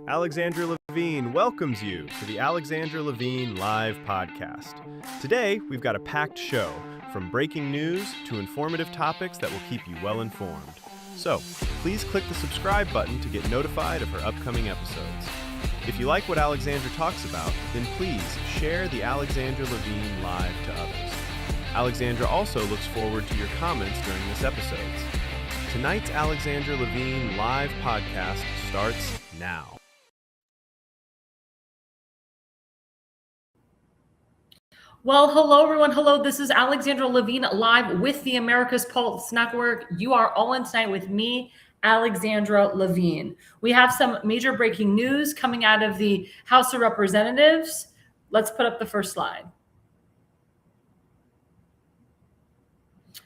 Alexandra Levine welcomes you to the Alexandra Levine Live Podcast. Today, we've got a packed show, from breaking news to informative topics that will keep you well informed. So, please click the subscribe button to get notified of her upcoming episodes. If you like what Alexandra talks about, then please share the Alexandra Levine Live to others. Alexandra also looks forward to your comments during this episode. Tonight's Alexandra Levine Live Podcast starts now. Well, hello, everyone. Hello, this is Alexandra Levine live with the America's Pulse Network. You are all in tonight with me, Alexandra Levine. We have some major breaking news coming out of the House of Representatives. Let's put up the first slide.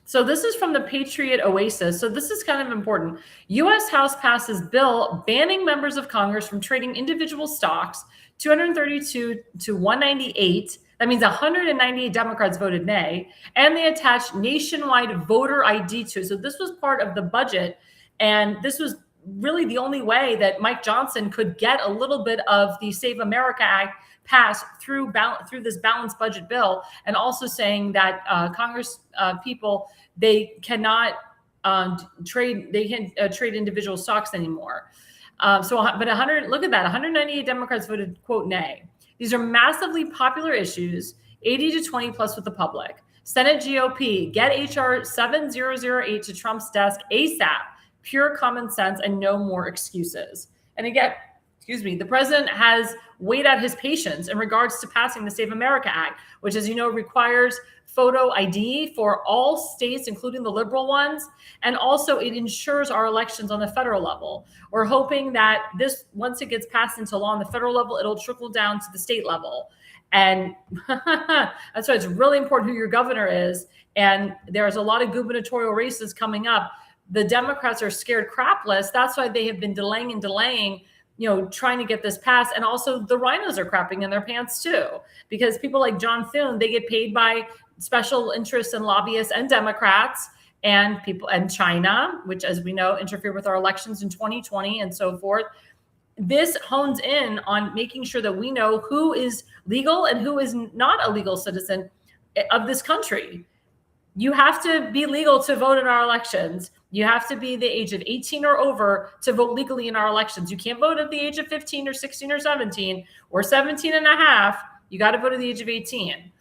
So this is from the Patriot Oasis. So this is kind of important. U.S. House passes bill banning members of Congress from trading individual stocks, 232 to 198. That means 198 Democrats voted nay, and they attached nationwide voter ID to it. So this was part of the budget, and this was really the only way that Mike Johnson could get a little bit of the Save America Act passed through this balanced budget bill, and also saying that Congress people, they cannot trade individual stocks anymore. But 100, look at that, 198 Democrats voted, quote, nay. These are massively popular issues, 80 to 20 plus with the public. Senate GOP, get HR 7008 to Trump's desk ASAP. Pure common sense and no more excuses. And again, the president has weighed out his patience in regards to passing the Save America Act, which, as you know, requires photo ID for all states, including the liberal ones. And also it ensures our elections on the federal level. We're hoping that this, once it gets passed into law on the federal level, it'll trickle down to the state level. And that's why it's really important who your governor is. And there's a lot of gubernatorial races coming up. The Democrats are scared crapless. That's why they have been delaying, trying to get this passed. And also the rhinos are crapping in their pants too, because people like John Thune, they get paid by special interests and lobbyists and Democrats and people and China, which, as we know, interfered with our elections in 2020 and so forth. This hones in on making sure that we know who is legal and who is not a legal citizen of this country. You have to be legal to vote in our elections. You have to be the age of 18 or over to vote legally in our elections. You can't vote at the age of 15 or 16 or 17 or 17 and a half. You got to vote at the age of 18.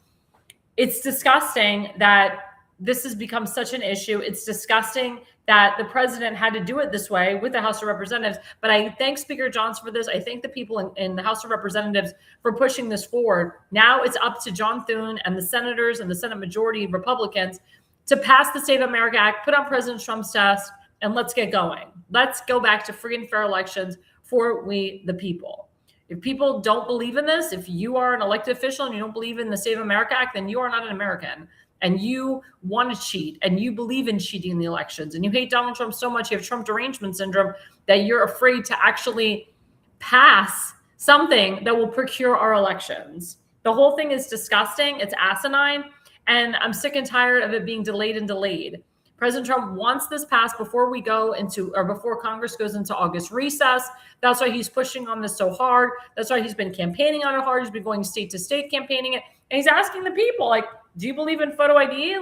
It's disgusting that this has become such an issue. It's disgusting that the president had to do it this way with the House of Representatives. But I thank Speaker Johnson for this. I thank the people in the House of Representatives for pushing this forward. Now it's up to John Thune and the senators and the Senate majority Republicans to pass the Save America Act, put on President Trump's desk, and let's get going. Let's go back to free and fair elections for we, the people. If people don't believe in this, if you are an elected official and you don't believe in the Save America Act, then you are not an American. And you want to cheat, and you believe in cheating in the elections, and you hate Donald Trump so much, you have Trump derangement syndrome, that you're afraid to actually pass something that will procure our elections. The whole thing is disgusting. It's asinine. And I'm sick and tired of it being delayed and delayed. President Trump wants this passed before before Congress goes into August recess. That's why he's pushing on this so hard. That's why he's been campaigning on it hard. He's been going state to state campaigning it. And he's asking the people, do you believe in photo ID?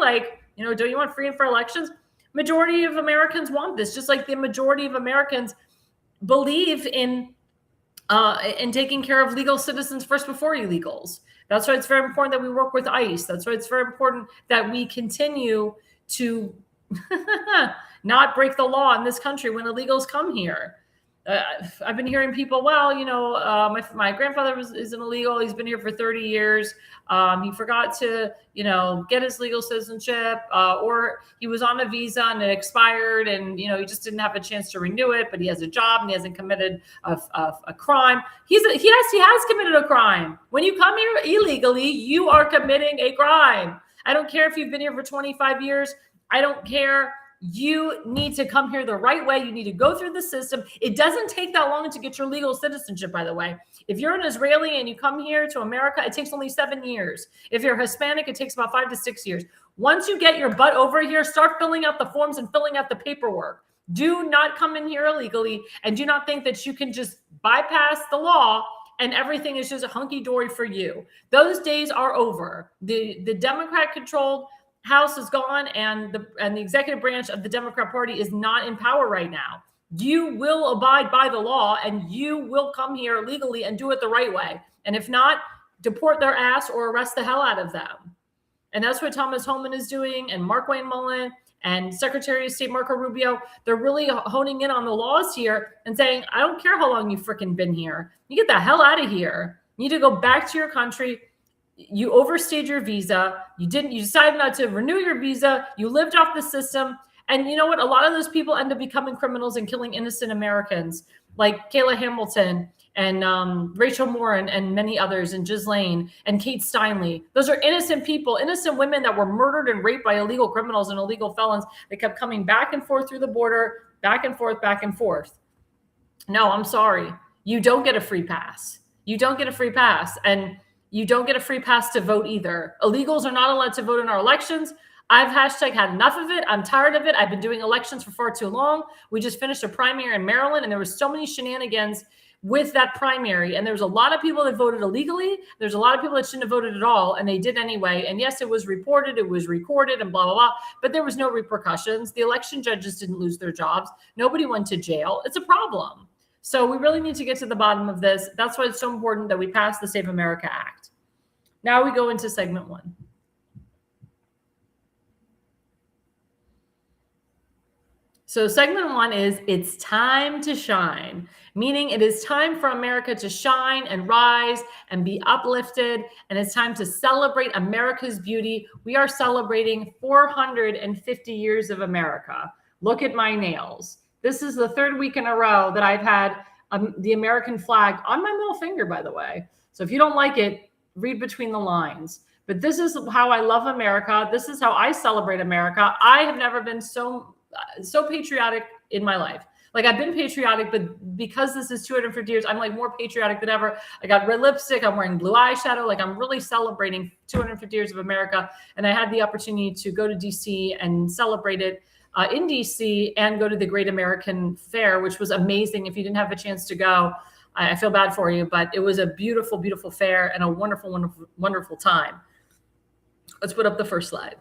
Don't you want free and fair elections? Majority of Americans want this, just like the majority of Americans believe in taking care of legal citizens first before illegals. That's why it's very important that we work with ICE. That's why it's very important that we continue to not break the law in this country when illegals come here. I've been hearing people, my grandfather is an illegal. He's been here for 30 years. He forgot to, get his legal citizenship, or he was on a visa and it expired, and, he just didn't have a chance to renew it, but he has a job and he hasn't committed a crime. He has committed a crime. When you come here illegally, you are committing a crime. I don't care if you've been here for 25 years. I don't care. You need to come here the right way. You need to go through the system. It doesn't take that long to get your legal citizenship, by the way. If you're an Israeli and you come here to America, it takes only 7 years. If you're Hispanic, it takes about 5 to 6 years. Once you get your butt over here, start filling out the forms and filling out the paperwork. Do not come in here illegally, and do not think that you can just bypass the law and everything is just a hunky-dory for you. Those days are over. The Democrat-controlled House is gone, and the executive branch of the Democrat Party is not in power right now. You will abide by the law, and you will come here legally and do it the right way. And if not, deport their ass or arrest the hell out of them. And that's what Thomas Homan is doing, and Mark Wayne Mullen and Secretary of State Marco Rubio. They're really honing in on the laws here and saying, I don't care how long you've freaking been here. You get the hell out of here. You need to go back to your country. You overstayed your visa. You decided not to renew your visa. You lived off the system. And you know what? A lot of those people end up becoming criminals and killing innocent Americans, like Kayla Hamilton and Rachel Moore and many others, and Ghislaine and Kate Steinle. Those are innocent people, innocent women that were murdered and raped by illegal criminals and illegal felons that kept coming back and forth through the border, back and forth, back and forth. No, I'm sorry. You don't get a free pass. You don't get a free pass. And you don't get a free pass to vote either. Illegals are not allowed to vote in our elections. I've had enough of it. I'm tired of it. I've been doing elections for far too long. We just finished a primary in Maryland, and there was so many shenanigans with that primary. And there's a lot of people that voted illegally. There's a lot of people that shouldn't have voted at all, and they did anyway. And yes, it was reported, it was recorded, and blah, blah, blah. But there was no repercussions. The election judges didn't lose their jobs. Nobody went to jail. It's a problem. So we really need to get to the bottom of this. That's why it's so important that we pass the Save America Act. Now we go into segment 1. So segment 1 is it's time to shine, meaning it is time for America to shine and rise and be uplifted. And it's time to celebrate America's beauty. We are celebrating 450 years of America. Look at my nails. This is the 3rd week in a row that I've had the American flag on my middle finger, by the way. So if you don't like it, read between the lines. But this is how I love America. This is how I celebrate America. I have never been so patriotic in my life. Like, I've been patriotic, but because this is 250 years, I'm like more patriotic than ever. I got red lipstick. I'm wearing blue eyeshadow. Like, I'm really celebrating 250 years of America. And I had the opportunity to go to DC and celebrate it in DC and go to the Great American Fair, which was amazing. If you didn't have a chance to go, I feel bad for you, but it was a beautiful, beautiful fair and a wonderful, wonderful, wonderful time. Let's put up the first slide.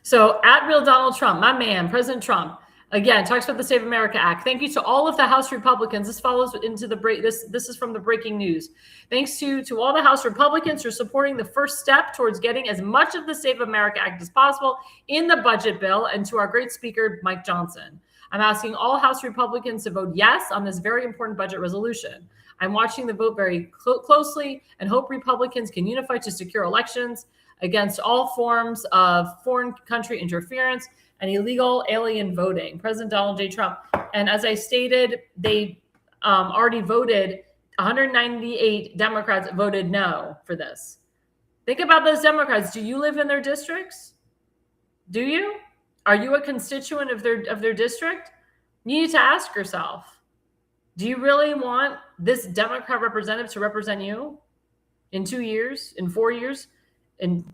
So at Real Donald Trump, my man, President Trump, again, talks about the Save America Act. Thank you to all of the House Republicans. This follows into the break. This is from the breaking news. Thanks to all the House Republicans for supporting the first step towards getting as much of the Save America Act as possible in the budget bill, and to our great speaker, Mike Johnson. I'm asking all House Republicans to vote yes on this very important budget resolution. I'm watching the vote very closely and hope Republicans can unify to secure elections against all forms of foreign country interference and illegal alien voting. President Donald J. Trump. And as I stated, they already voted, 198 Democrats voted no for this. Think about those Democrats. Do you live in their districts? Do you? Are you a constituent of their district? You need to ask yourself, do you really want this Democrat representative to represent you in 2 years, in 4 years? In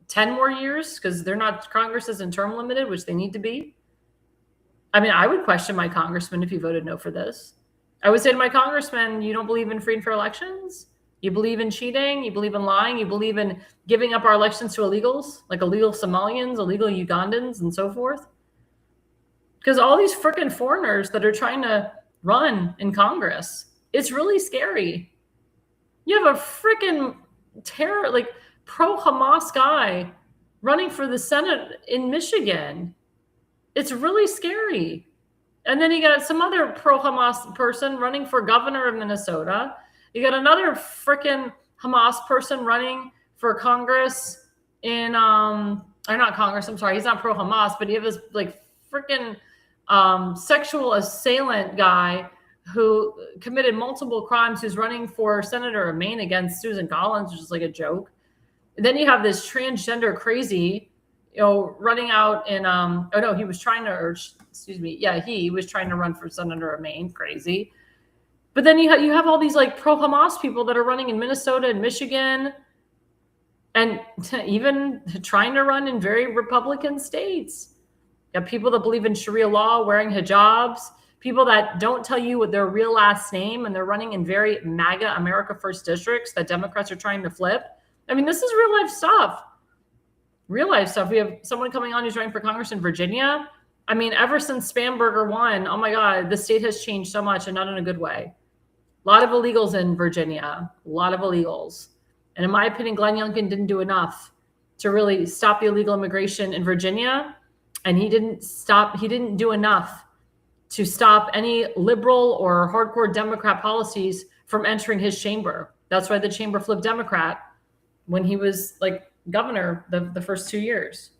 10 more years, because Congress isn't term limited, which they need to be. I mean, I would question my congressman if he voted no for this. I would say to my congressman, you don't believe in free and fair elections? You believe in cheating? You believe in lying? You believe in giving up our elections to illegals, like illegal Somalians, illegal Ugandans, and so forth? Because all these freaking foreigners that are trying to run in Congress, it's really scary. You have a freaking terror, like, pro-Hamas guy running for the Senate in Michigan. It's really scary. And then you got some other pro-Hamas person running for governor of Minnesota. You got another freaking Hamas person running for Congress in, or not Congress, I'm sorry, he's not pro-Hamas, but you have this like freaking sexual assailant guy who committed multiple crimes, who's running for senator of Maine against Susan Collins, which is like a joke. Then you have this transgender crazy, running out in, he was trying to run for senator of Maine, crazy. But then you have all these like pro-Hamas people that are running in Minnesota and Michigan, and even trying to run in very Republican states. You got people that believe in Sharia law, wearing hijabs, people that don't tell you what their real last name, and they're running in very MAGA America First districts that Democrats are trying to flip. I mean, this is real life stuff. Real life stuff. We have someone coming on who's running for Congress in Virginia. I mean, ever since Spamberger won, oh my God, the state has changed so much, and not in a good way. A lot of illegals in Virginia, a lot of illegals. And in my opinion, Glenn Youngkin didn't do enough to really stop the illegal immigration in Virginia. And he didn't do enough to stop any liberal or hardcore Democrat policies from entering his chamber. That's why the chamber flipped Democrat when he was like governor the first 2 years,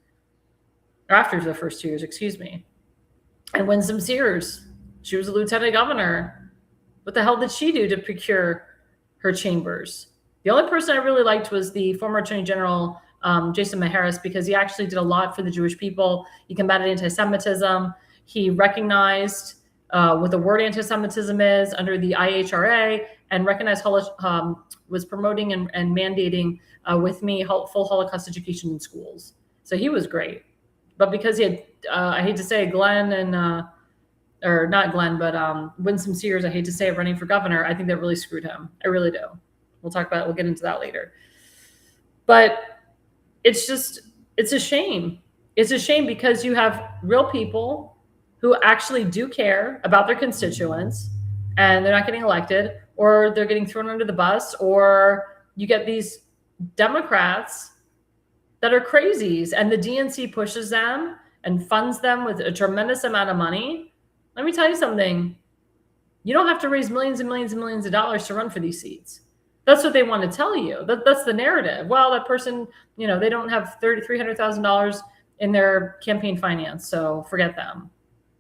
or after the first 2 years, excuse me. And Winsome Sears, she was a lieutenant governor. What the hell did she do to procure her chambers? The only person I really liked was the former Attorney General, Jason Maheras, because he actually did a lot for the Jewish people. He combated anti-Semitism. He recognized what the word anti-Semitism is under the IHRA, and recognized was promoting and mandating with me full Holocaust education in schools. So he was great. But because he had, I hate to say Glenn and, or not Glenn, but Winsome Sears, I hate to say it, running for governor, I think that really screwed him. I really do. We'll talk about it. We'll get into that later. But it's a shame. It's a shame because you have real people who actually do care about their constituents, and they're not getting elected, or they're getting thrown under the bus, or you get these Democrats that are crazies, and the DNC pushes them and funds them with a tremendous amount of money. Let me tell you something. You don't have to raise millions and millions and millions of dollars to run for these seats. That's what they want to tell you. That's the narrative. Well, that person, they don't have $300,000 in their campaign finance, so forget them.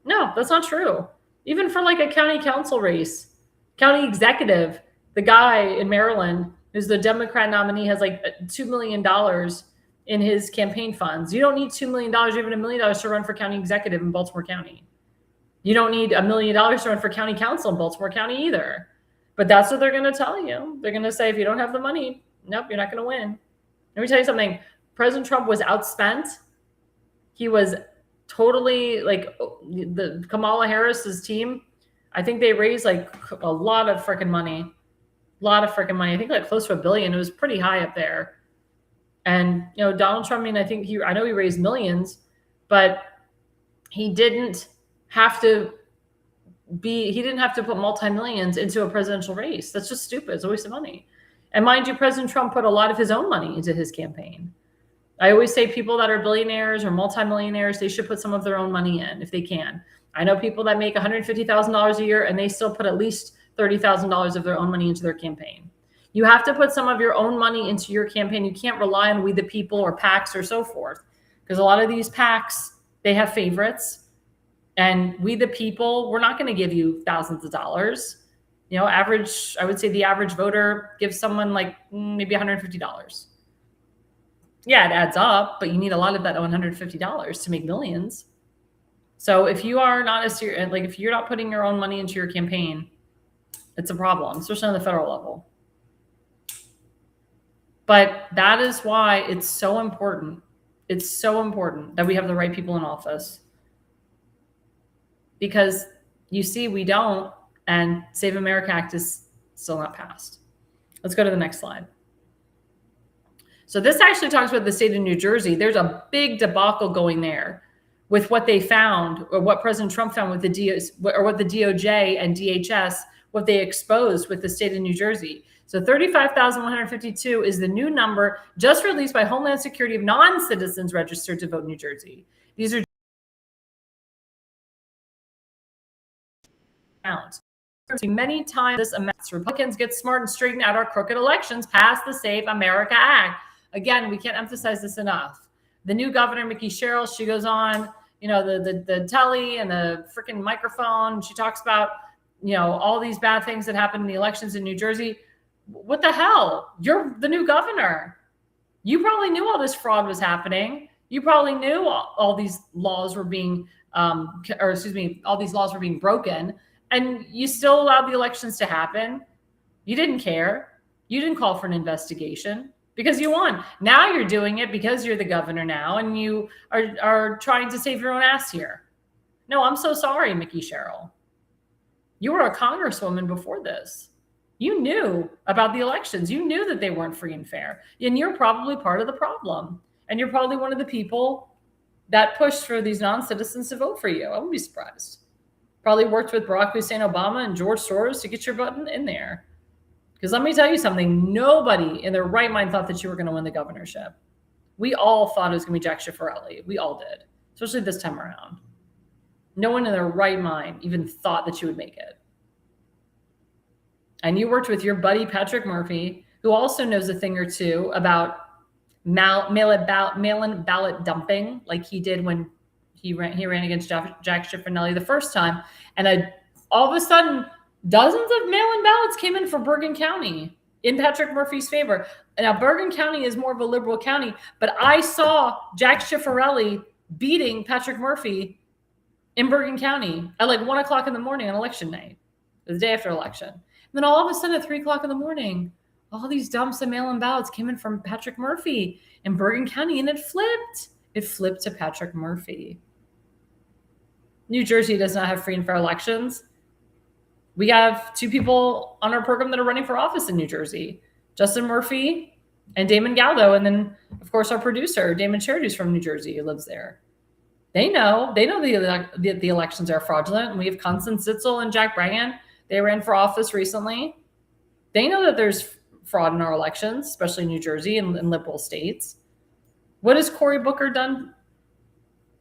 No, that's not true. Even for like a county council race, county executive, the guy in Maryland who's the Democrat nominee has like $2 million in his campaign funds. You don't need $2 million, or even $1 million to run for county executive in Baltimore County. You don't need $1 million to run for county council in Baltimore County either. But that's what they're going to tell you. They're going to say, if you don't have the money, nope, you're not going to win. Let me tell you something. President Trump was outspent. He was totally like the Kamala Harris's team. I think they raised like a lot of freaking money. I think like close to $1 billion. It was pretty high up there. And, Donald Trump, I know he raised millions, but he didn't have to put multi-millions into a presidential race. That's just stupid. It's a waste of money. And mind you, President Trump put a lot of his own money into his campaign. I always say people that are billionaires or multimillionaires, they should put some of their own money in if they can. I know people that make $150,000 a year and they still put at least $30,000 of their own money into their campaign. You have to put some of your own money into your campaign. You can't rely on We the People or PACs or so forth, because a lot of these PACs, they have favorites. And We the People, we're not going to give you thousands of dollars. I would say the average voter gives someone like maybe $150. Yeah, it adds up, but you need a lot of that $150 to make millions. So if you are not if you're not putting your own money into your campaign, it's a problem, especially on the federal level. But that is why it's so important. It's so important that we have the right people in office. Because you see, we don't, and Save America Act is still not passed. Let's go to the next slide. So this actually talks about the state of New Jersey. There's a big debacle going there with what they found, or what President Trump found with what the DOJ and DHS, what they exposed with the state of New Jersey. So 35,152 is the new number just released by Homeland Security of non-citizens registered to vote in New Jersey. These are counts. Many times this amounts. Republicans get smart and straighten out our crooked elections, pass the Save America Act. Again, we can't emphasize this enough. The new governor, Mickey Sherrill, she goes on, the telly and the freaking microphone. She talks about, all these bad things that happened in the elections in New Jersey. What the hell? You're the new governor. You probably knew all this fraud was happening. You probably knew all these laws were being, all these laws were being broken. And you still allowed the elections to happen. You didn't care. You didn't call for an investigation because you won. Now you're doing it because you're the governor now, and you are trying to save your own ass here. No, I'm so sorry, Mickey Sherrill. You were a congresswoman before this. You knew about the elections. You knew that they weren't free and fair. And you're probably part of the problem. And you're probably one of the people that pushed for these non-citizens to vote for you. I wouldn't be surprised. Probably worked with Barack Hussein Obama and George Soros to get your button in there. Because let me tell you something, nobody in their right mind thought that you were going to win the governorship. We all thought it was going to be Jack Schifferelli. We all did, especially this time around. No one in their right mind even thought that you would make it. And you worked with your buddy, Patrick Murphy, who also knows a thing or two about mail-in ballot dumping, like he did when he ran against Jack Schifferelli the first time. And all of a sudden, dozens of mail-in ballots came in for Bergen County in Patrick Murphy's favor. Now, Bergen County is more of a liberal county, but I saw Jack Schifferelli beating Patrick Murphy in Bergen County at like 1 o'clock in the morning on election night, the day after election. And then all of a sudden at 3 o'clock in the morning, all these dumps of mail-in ballots came in from Patrick Murphy in Bergen County, and it flipped. It flipped to Patrick Murphy. New Jersey does not have free and fair elections. We have 2 people on our program that are running for office in New Jersey, Justin Murphy and Damon Galdo. And then, of course, our producer, Damon Charity, who's from New Jersey, who lives there. They know the elections are fraudulent. And we have Constance Zitzel and Jack Bryan. They ran for office recently. They know that there's fraud in our elections, especially in New Jersey and liberal states. What has Cory Booker done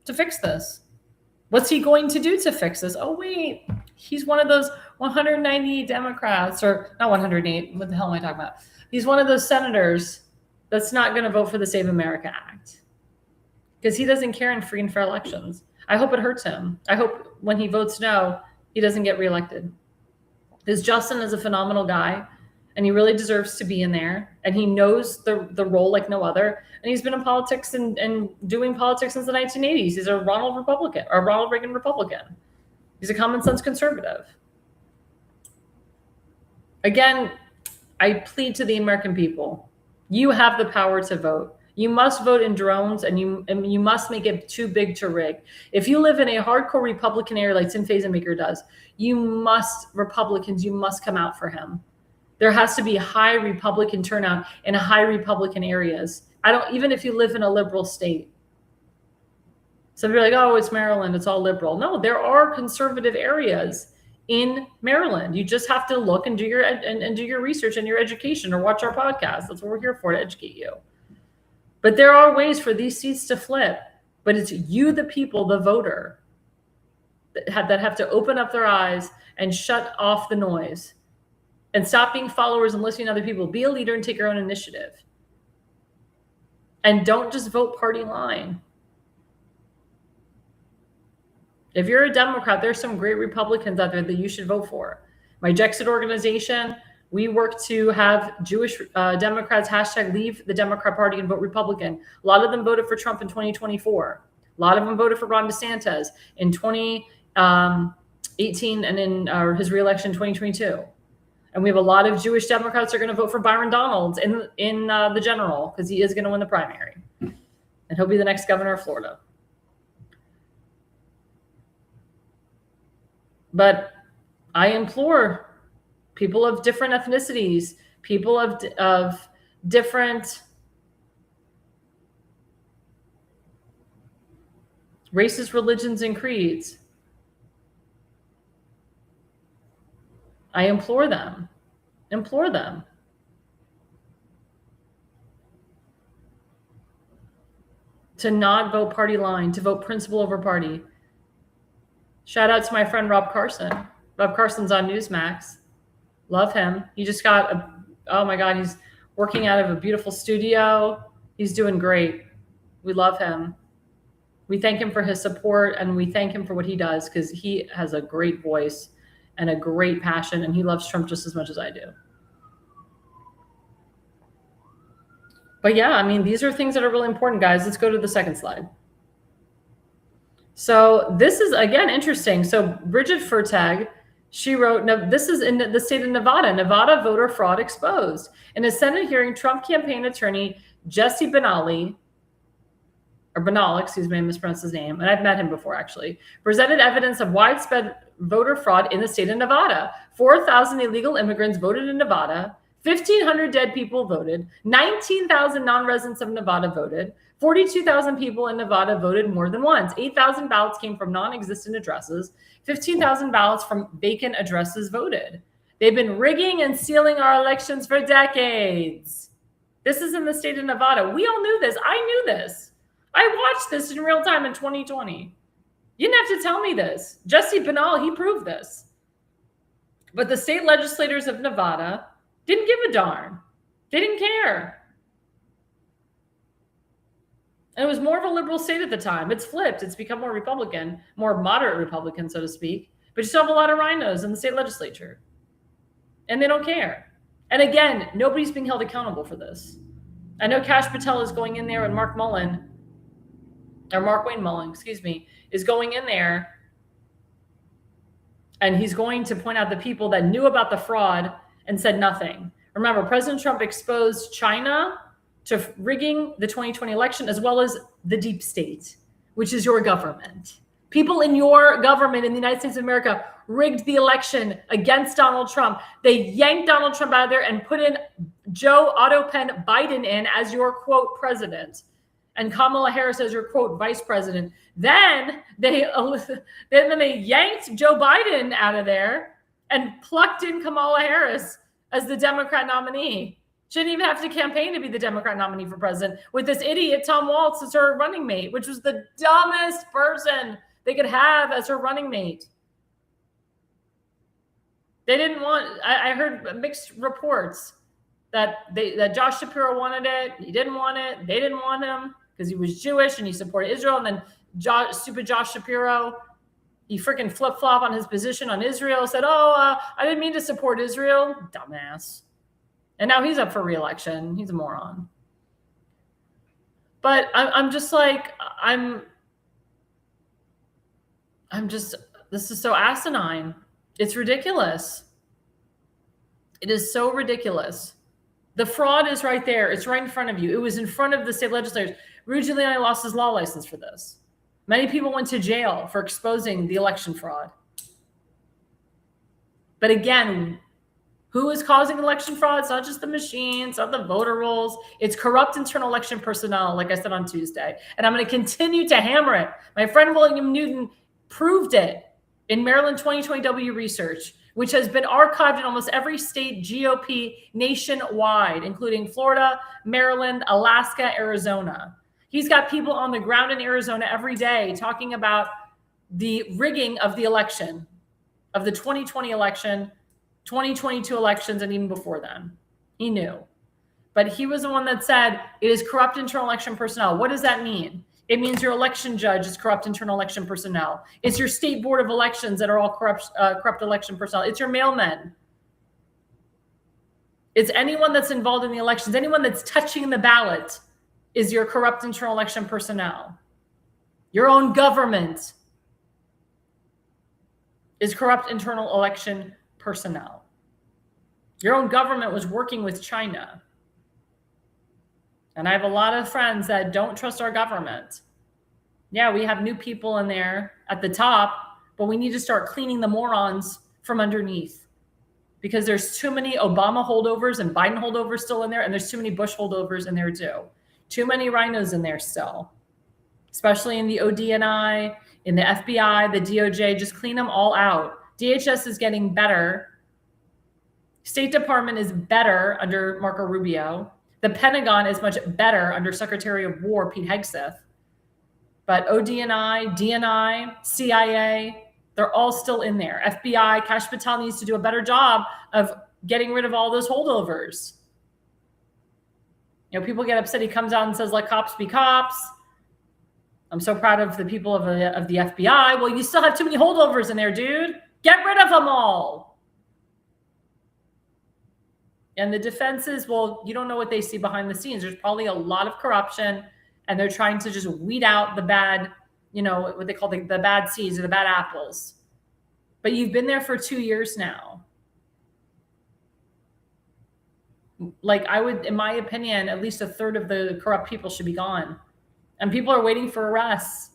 to fix this? What's he going to do to fix this? Oh, wait, he's one of those 198 Democrats, or not 108. What the hell am I talking about? He's one of those senators that's not going to vote for the Save America Act because he doesn't care in free and fair elections. I hope it hurts him. I hope when he votes no, he doesn't get reelected. Because Justin is a phenomenal guy, and he really deserves to be in there, and he knows the role like no other. And he's been in politics and doing politics since the 1980s. He's a Ronald Reagan Republican. He's a common sense conservative. Again, I plead to the American people. You have the power to vote. You must vote in drones, and you must make it too big to rig. If you live in a hardcore Republican area like Tim Fazenmaker does, Republicans, you must come out for him. There has to be high Republican turnout in high Republican areas. Even if you live in a liberal state. Some people are like, oh, it's Maryland, it's all liberal. No, there are conservative areas in Maryland. You just have to look and do your research and your education, or watch our podcast. That's what we're here for, to educate you. But there are ways for these seats to flip. But it's you, the people, the voter, that have to open up their eyes and shut off the noise and stop being followers and listening to other people. Be a leader and take your own initiative. And don't just vote party line. If you're a Democrat, there's some great Republicans out there that you should vote for. My Jexit organization, we work to have Jewish Democrats #leave the Democrat Party and vote Republican. A lot of them voted for Trump in 2024. A lot of them voted for Ron DeSantis in 2018 and in his reelection in 2022. And we have a lot of Jewish Democrats that are going to vote for Byron Donalds in the general, because he is going to win the primary. And he'll be the next governor of Florida. But I implore people of different ethnicities, people of different races, religions, and creeds. I implore them to not vote party line, to vote principle over party. Shout out to my friend Rob Carson. Rob Carson's on Newsmax. Love him. He just got oh my God, he's working out of a beautiful studio. He's doing great. We love him. We thank him for his support, and we thank him for what he does, because he has a great voice and a great passion, and he loves Trump just as much as I do. But yeah, I mean, these are things that are really important, guys. Let's go to the second slide. So this is, again, interesting. So Bridget Fertag, She wrote, no, this is in the state of Nevada. Nevada voter fraud exposed. In a Senate hearing, Trump campaign attorney Jesse Benali, or Benal, excuse me, I mispronounced his name, and I've met him before actually, presented evidence of widespread voter fraud in the state of Nevada. 4,000 illegal immigrants voted in Nevada. 1,500 dead people voted. 19,000 non-residents of Nevada voted. 42,000 people in Nevada voted more than once. 8,000 ballots came from non-existent addresses. 15,000 ballots from vacant addresses voted. They've been rigging and stealing our elections for decades. This is in the state of Nevada. We all knew this. I knew this. I watched this in real time in 2020. You didn't have to tell me this. Jesse Benal, he proved this. But the state legislators of Nevada didn't give a darn. They didn't care. And it was more of a liberal state at the time. It's flipped. It's become more Republican, more moderate Republican, so to speak. But you still have a lot of rhinos in the state legislature. And they don't care. And again, nobody's being held accountable for this. I know Kash Patel is going in there, and Mark Wayne Mullen, is going in there. And he's going to point out the people that knew about the fraud and said nothing. Remember, President Trump exposed China to rigging the 2020 election, as well as the deep state, which is your government. People in your government in the United States of America rigged the election against Donald Trump. They yanked Donald Trump out of there and put in Joe Otto Penn Biden in as your, quote, president, and Kamala Harris as your, quote, vice president. Then they yanked Joe Biden out of there and plucked in Kamala Harris as the Democrat nominee. She didn't even have to campaign to be the Democrat nominee for president, with this idiot Tom Waltz as her running mate, which was the dumbest person they could have as her running mate. They didn't want, I heard mixed reports that Josh Shapiro wanted it. He didn't want it. They didn't want him because he was Jewish and he supported Israel. And then stupid Josh Shapiro, he freaking flip-flop on his position on Israel, said, I didn't mean to support Israel. Dumbass. And now he's up for re-election. He's a moron. But I'm just like, this is so asinine. It's ridiculous. It is so ridiculous. The fraud is right there. It's right in front of you. It was in front of the state legislators. Rudy Giuliani lost his law license for this. Many people went to jail for exposing the election fraud. But again, who is causing election fraud? It's not just the machines, it's not the voter rolls. It's corrupt internal election personnel, like I said on Tuesday. And I'm going to continue to hammer it. My friend William Newton proved it in Maryland 2020 W research, which has been archived in almost every state GOP nationwide, including Florida, Maryland, Alaska, Arizona. He's got people on the ground in Arizona every day talking about the rigging of the election, of the 2020 election, 2022 elections, and even before then. He knew. But he was the one that said it is corrupt internal election personnel. What does that mean? It means your election judge is corrupt internal election personnel. It's your state board of elections that are all corrupt election personnel. It's your mailmen. It's anyone that's involved in the elections. Anyone that's touching the ballot is your corrupt internal election personnel. Your own government is corrupt internal election personnel. Your own government was working with China. And I have a lot of friends that don't trust our government. Yeah, we have new people in there at the top, but we need to start cleaning the morons from underneath, because there's too many Obama holdovers and Biden holdovers still in there, and there's too many Bush holdovers in there too. Too many rhinos in there still, especially in the ODNI, in the FBI, the DOJ. Just clean them all out. DHS is getting better. State Department is better under Marco Rubio. The Pentagon is much better under Secretary of War Pete Hegseth. But ODNI, DNI, CIA, they're all still in there. FBI, Kash Patel needs to do a better job of getting rid of all those holdovers. You know, people get upset. He comes out and says, let cops be cops. I'm so proud of the people of the FBI. Well, you still have too many holdovers in there, dude. Get rid of them all. And the defense is, well, you don't know what they see behind the scenes. There's probably a lot of corruption, and they're trying to just weed out the bad, you know, what they call the bad seeds or the bad apples. But you've been there for 2 years now. Like, I would, in my opinion, at least a third of the corrupt people should be gone. And people are waiting for arrests,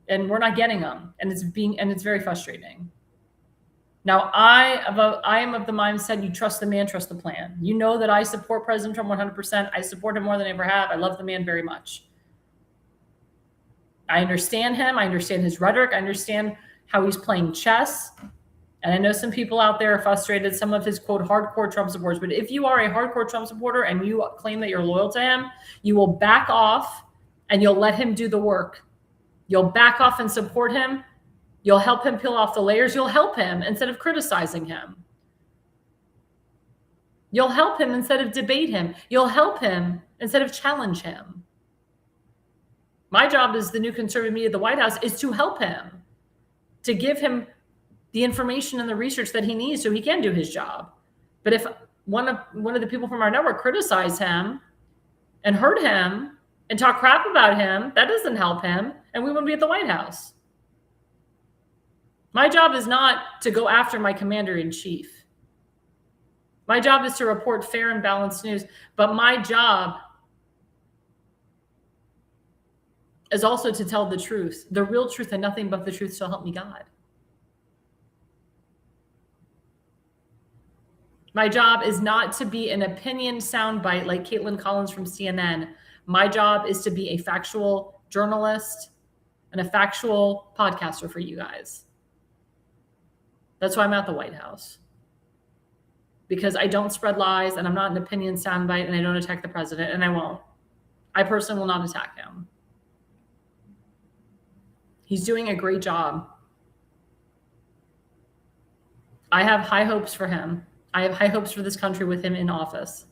and we're not getting them. And it's very frustrating. Now, I am of the mindset, you trust the man, trust the plan. You know that I support President Trump 100%. I support him more than I ever have. I love the man very much. I understand him. I understand his rhetoric. I understand how he's playing chess. And I know some people out there are frustrated, some of his, quote, hardcore Trump supporters. But if you are a hardcore Trump supporter and you claim that you're loyal to him, you will back off and you'll let him do the work. You'll back off and support him. You'll help him peel off the layers. You'll help him instead of criticizing him. You'll help him instead of debate him. You'll help him instead of challenge him. My job as the new conservative media at the White House is to help him, to give him the information and the research that he needs so he can do his job. But if one of the people from our network criticize him and hurt him and talk crap about him, that doesn't help him, and we wouldn't be at the White House. My job is not to go after my commander-in-chief. My job is to report fair and balanced news, but my job is also to tell the truth, the real truth, and nothing but the truth, so help me God. My job is not to be an opinion soundbite like Caitlin Collins from CNN. My job is to be a factual journalist and a factual podcaster for you guys. That's why I'm at the White House. Because I don't spread lies, and I'm not an opinion soundbite, and I don't attack the president, and I won't. I personally will not attack him. He's doing a great job. I have high hopes for him. I have high hopes for this country with him in office.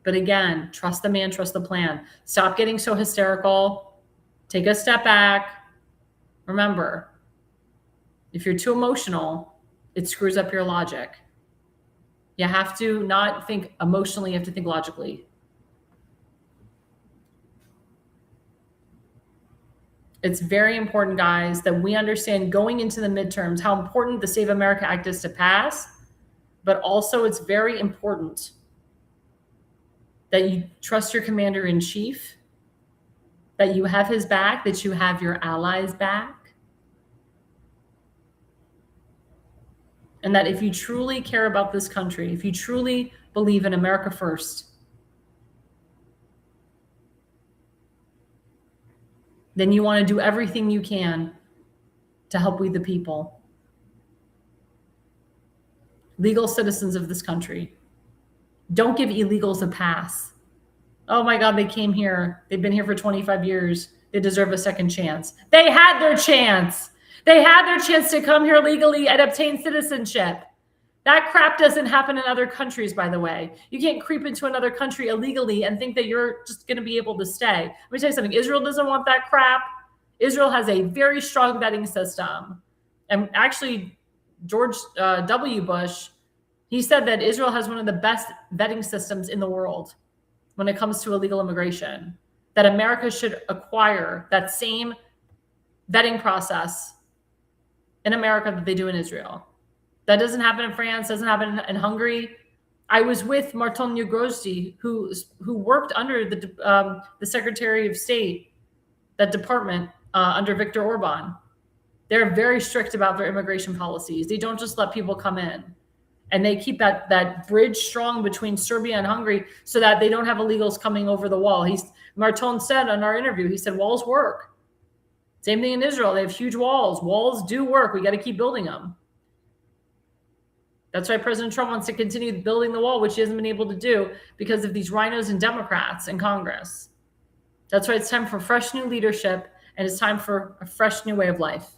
But again, trust the man, trust the plan. Stop getting so hysterical. Take a step back. Remember, if you're too emotional, it screws up your logic. You have to not think emotionally, you have to think logically. It's very important, guys, that we understand going into the midterms how important the Save America Act is to pass, but also it's very important that you trust your commander-in-chief, that you have his back, that you have your allies' back, and that if you truly care about this country, if you truly believe in America first, then you want to do everything you can to help we the people, legal citizens of this country. Don't give illegals a pass. Oh my God, they came here. They've been here for 25 years. They deserve a second chance. They had their chance. They had their chance to come here legally and obtain citizenship. That crap doesn't happen in other countries, by the way. You can't creep into another country illegally and think that you're just going to be able to stay. Let me tell you something. Israel doesn't want that crap. Israel has a very strong vetting system. And actually, George W. Bush, he said that Israel has one of the best vetting systems in the world when it comes to illegal immigration, that America should acquire that same vetting process in America that they do in Israel. That doesn't happen in France, doesn't happen in Hungary. I was with Marton Negrozi, who worked under the Secretary of State, that department under Viktor Orban. They're very strict about their immigration policies. They don't just let people come in. And they keep that bridge strong between Serbia and Hungary so that they don't have illegals coming over the wall. Marton said on our interview, he said, walls work. Same thing in Israel. They have huge walls. Walls do work. We got to keep building them. That's why President Trump wants to continue building the wall, which he hasn't been able to do because of these rhinos and Democrats in Congress. That's why it's time for fresh new leadership, and it's time for a fresh new way of life.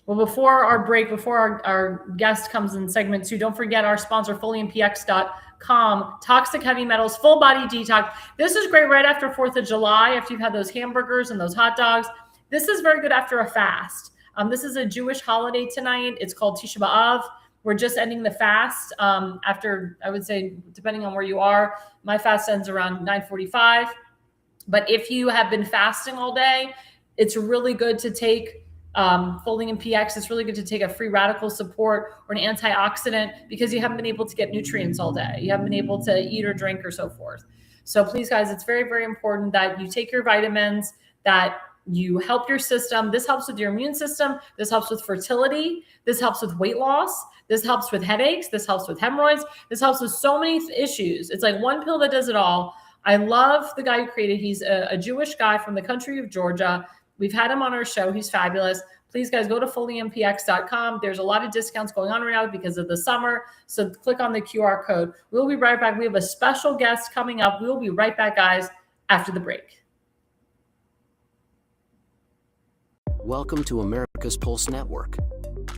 Well, before our break, before our guest comes in segment 2, don't forget our sponsor, FoliumPX.com, toxic heavy metals, full body detox. This is great right after 4th of July, after you've had those hamburgers and those hot dogs. This is very good after a fast. This is a Jewish holiday tonight. It's called Tisha B'Av. We're just ending the fast after, I would say, depending on where you are, my fast ends around 9:45. But if you have been fasting all day, it's really good to take Folding in PX, it's really good to take a free radical support or an antioxidant because you haven't been able to get nutrients all day. You haven't been able to eat or drink or so forth. So please, guys, it's very, very important that you take your vitamins, that you help your system. This helps with your immune system. This helps with fertility. This helps with weight loss. This helps with headaches. This helps with hemorrhoids. This helps with so many issues. It's like one pill that does it all. I love the guy who created. He's a Jewish guy from the country of Georgia. We've had him on our show. He's fabulous. Please, guys, go to FolioMPX.com. There's a lot of discounts going on right now because of the summer. So click on the QR code. We'll be right back. We have a special guest coming up. We'll be right back, guys, after the break. Welcome to America's Pulse Network.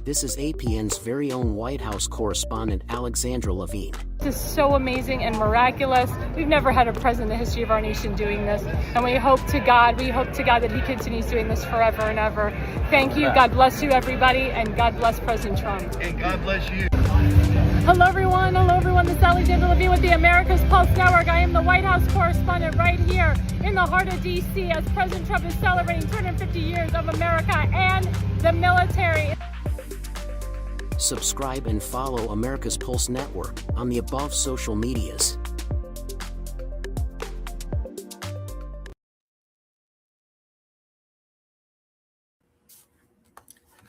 This is APN's very own White House correspondent, Alexandra Levine. This is so amazing and miraculous. We've never had a president in the history of our nation doing this. And we hope to God that he continues doing this forever and ever. Thank you. God bless you, everybody. And God bless President Trump. And God bless you. Hello, everyone. This is Alexandra Levine with the America's Pulse Network. I am the White House correspondent right here in the heart of D.C. as President Trump is celebrating 250 years of America and the military. Subscribe and follow America's Pulse Network on the above social medias.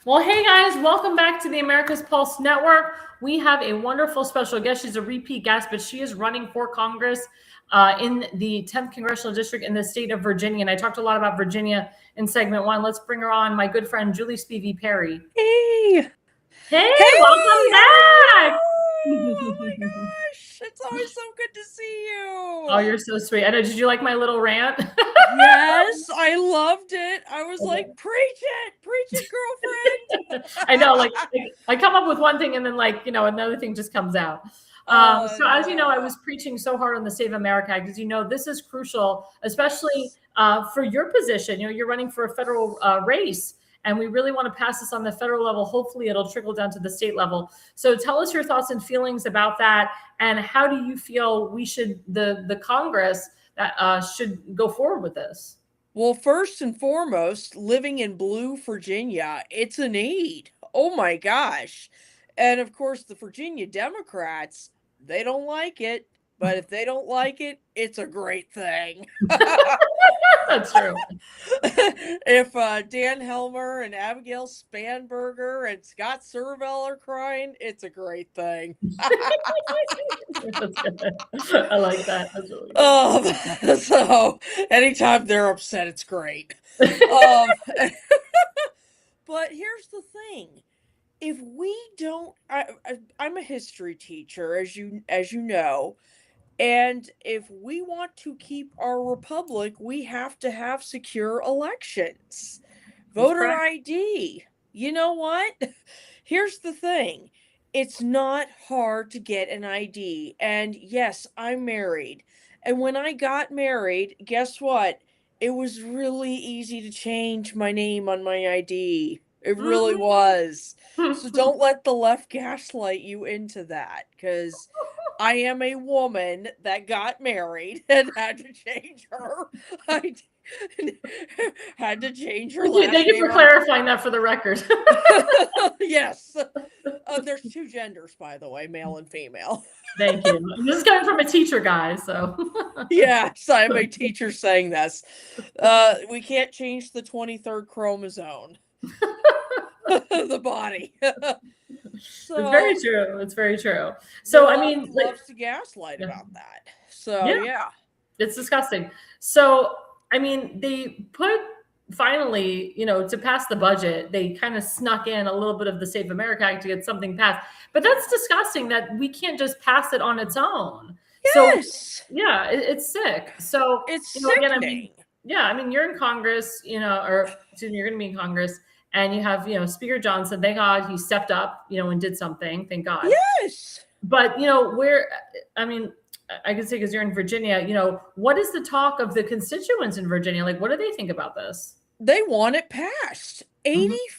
Well, hey guys, welcome back to the America's Pulse Network. We have a wonderful special guest. She's a repeat guest, but she is running for Congress in the 10th Congressional District in the state of Virginia. And I talked a lot about Virginia in segment one. Let's bring her on, my good friend, Julie Spivey Perry. Hey, Welcome back. Oh my gosh, it's always so good to see you. Oh, you're so sweet. I know. Did you like my little rant? Yes, I loved it. I was like, preach it, girlfriend. I know, like I come up with one thing and then another thing just comes out. So as you know, I was preaching so hard on the Save America Act, because this is crucial, especially for your position. You're running for a federal race. And we really want to pass this on the federal level. Hopefully it'll trickle down to the state level. So tell us your thoughts and feelings about that. And how do you feel the Congress that should go forward with this? Well, first and foremost, living in blue Virginia, it's a need. Oh my gosh. And of course, the Virginia Democrats, they don't like it. But if they don't like it, it's a great thing. That's true. If Dan Helmer and Abigail Spanberger and Scott Servell are crying, it's a great thing. That's good. I like that. That's really good. So anytime they're upset, it's great. But here's the thing. If we don't, I'm a history teacher, as you know. And if we want to keep our republic, we have to have secure elections. Voter ID. You know what? Here's the thing. It's not hard to get an ID. And yes, I'm married. And when I got married, guess what? It was really easy to change my name on my ID. It really was. So don't let the left gaslight you into that, because I am a woman that got married and had to change her. Had to change her last name. Thank you for clarifying that for the record. Yes. There's two genders, by the way, male and female. Thank you. This is coming from a teacher, guys. So yes, I'm a teacher saying this. We can't change the 23rd chromosome. The body. So, it's very true. It's very true. So I mean, loves to gaslight about that. So yeah, it's disgusting. So I mean, they put finally, to pass the budget, they kind of snuck in a little bit of the Save America Act to get something passed. But that's disgusting that we can't just pass it on its own. Yes. So yeah, it's sick. So it's sickening. Again, I mean, you're in Congress, you're going to be in Congress. And you have, Speaker Johnson, thank God he stepped up, and did something, thank God. Yes. But, I could say, because you're in Virginia, what is the talk of the constituents in Virginia? Like, what do they think about this? They want it passed. 84%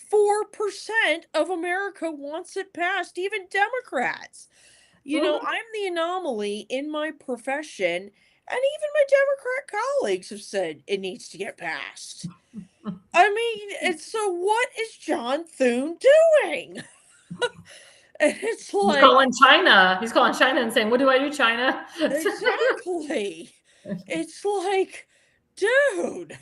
of America wants it passed, even Democrats. I'm the anomaly in my profession, and even my Democrat colleagues have said it needs to get passed. I mean, and so what is John Thune doing? And it's He's like, calling China. He's calling China and saying, "What do I do, China?" exactly. It's like, dude,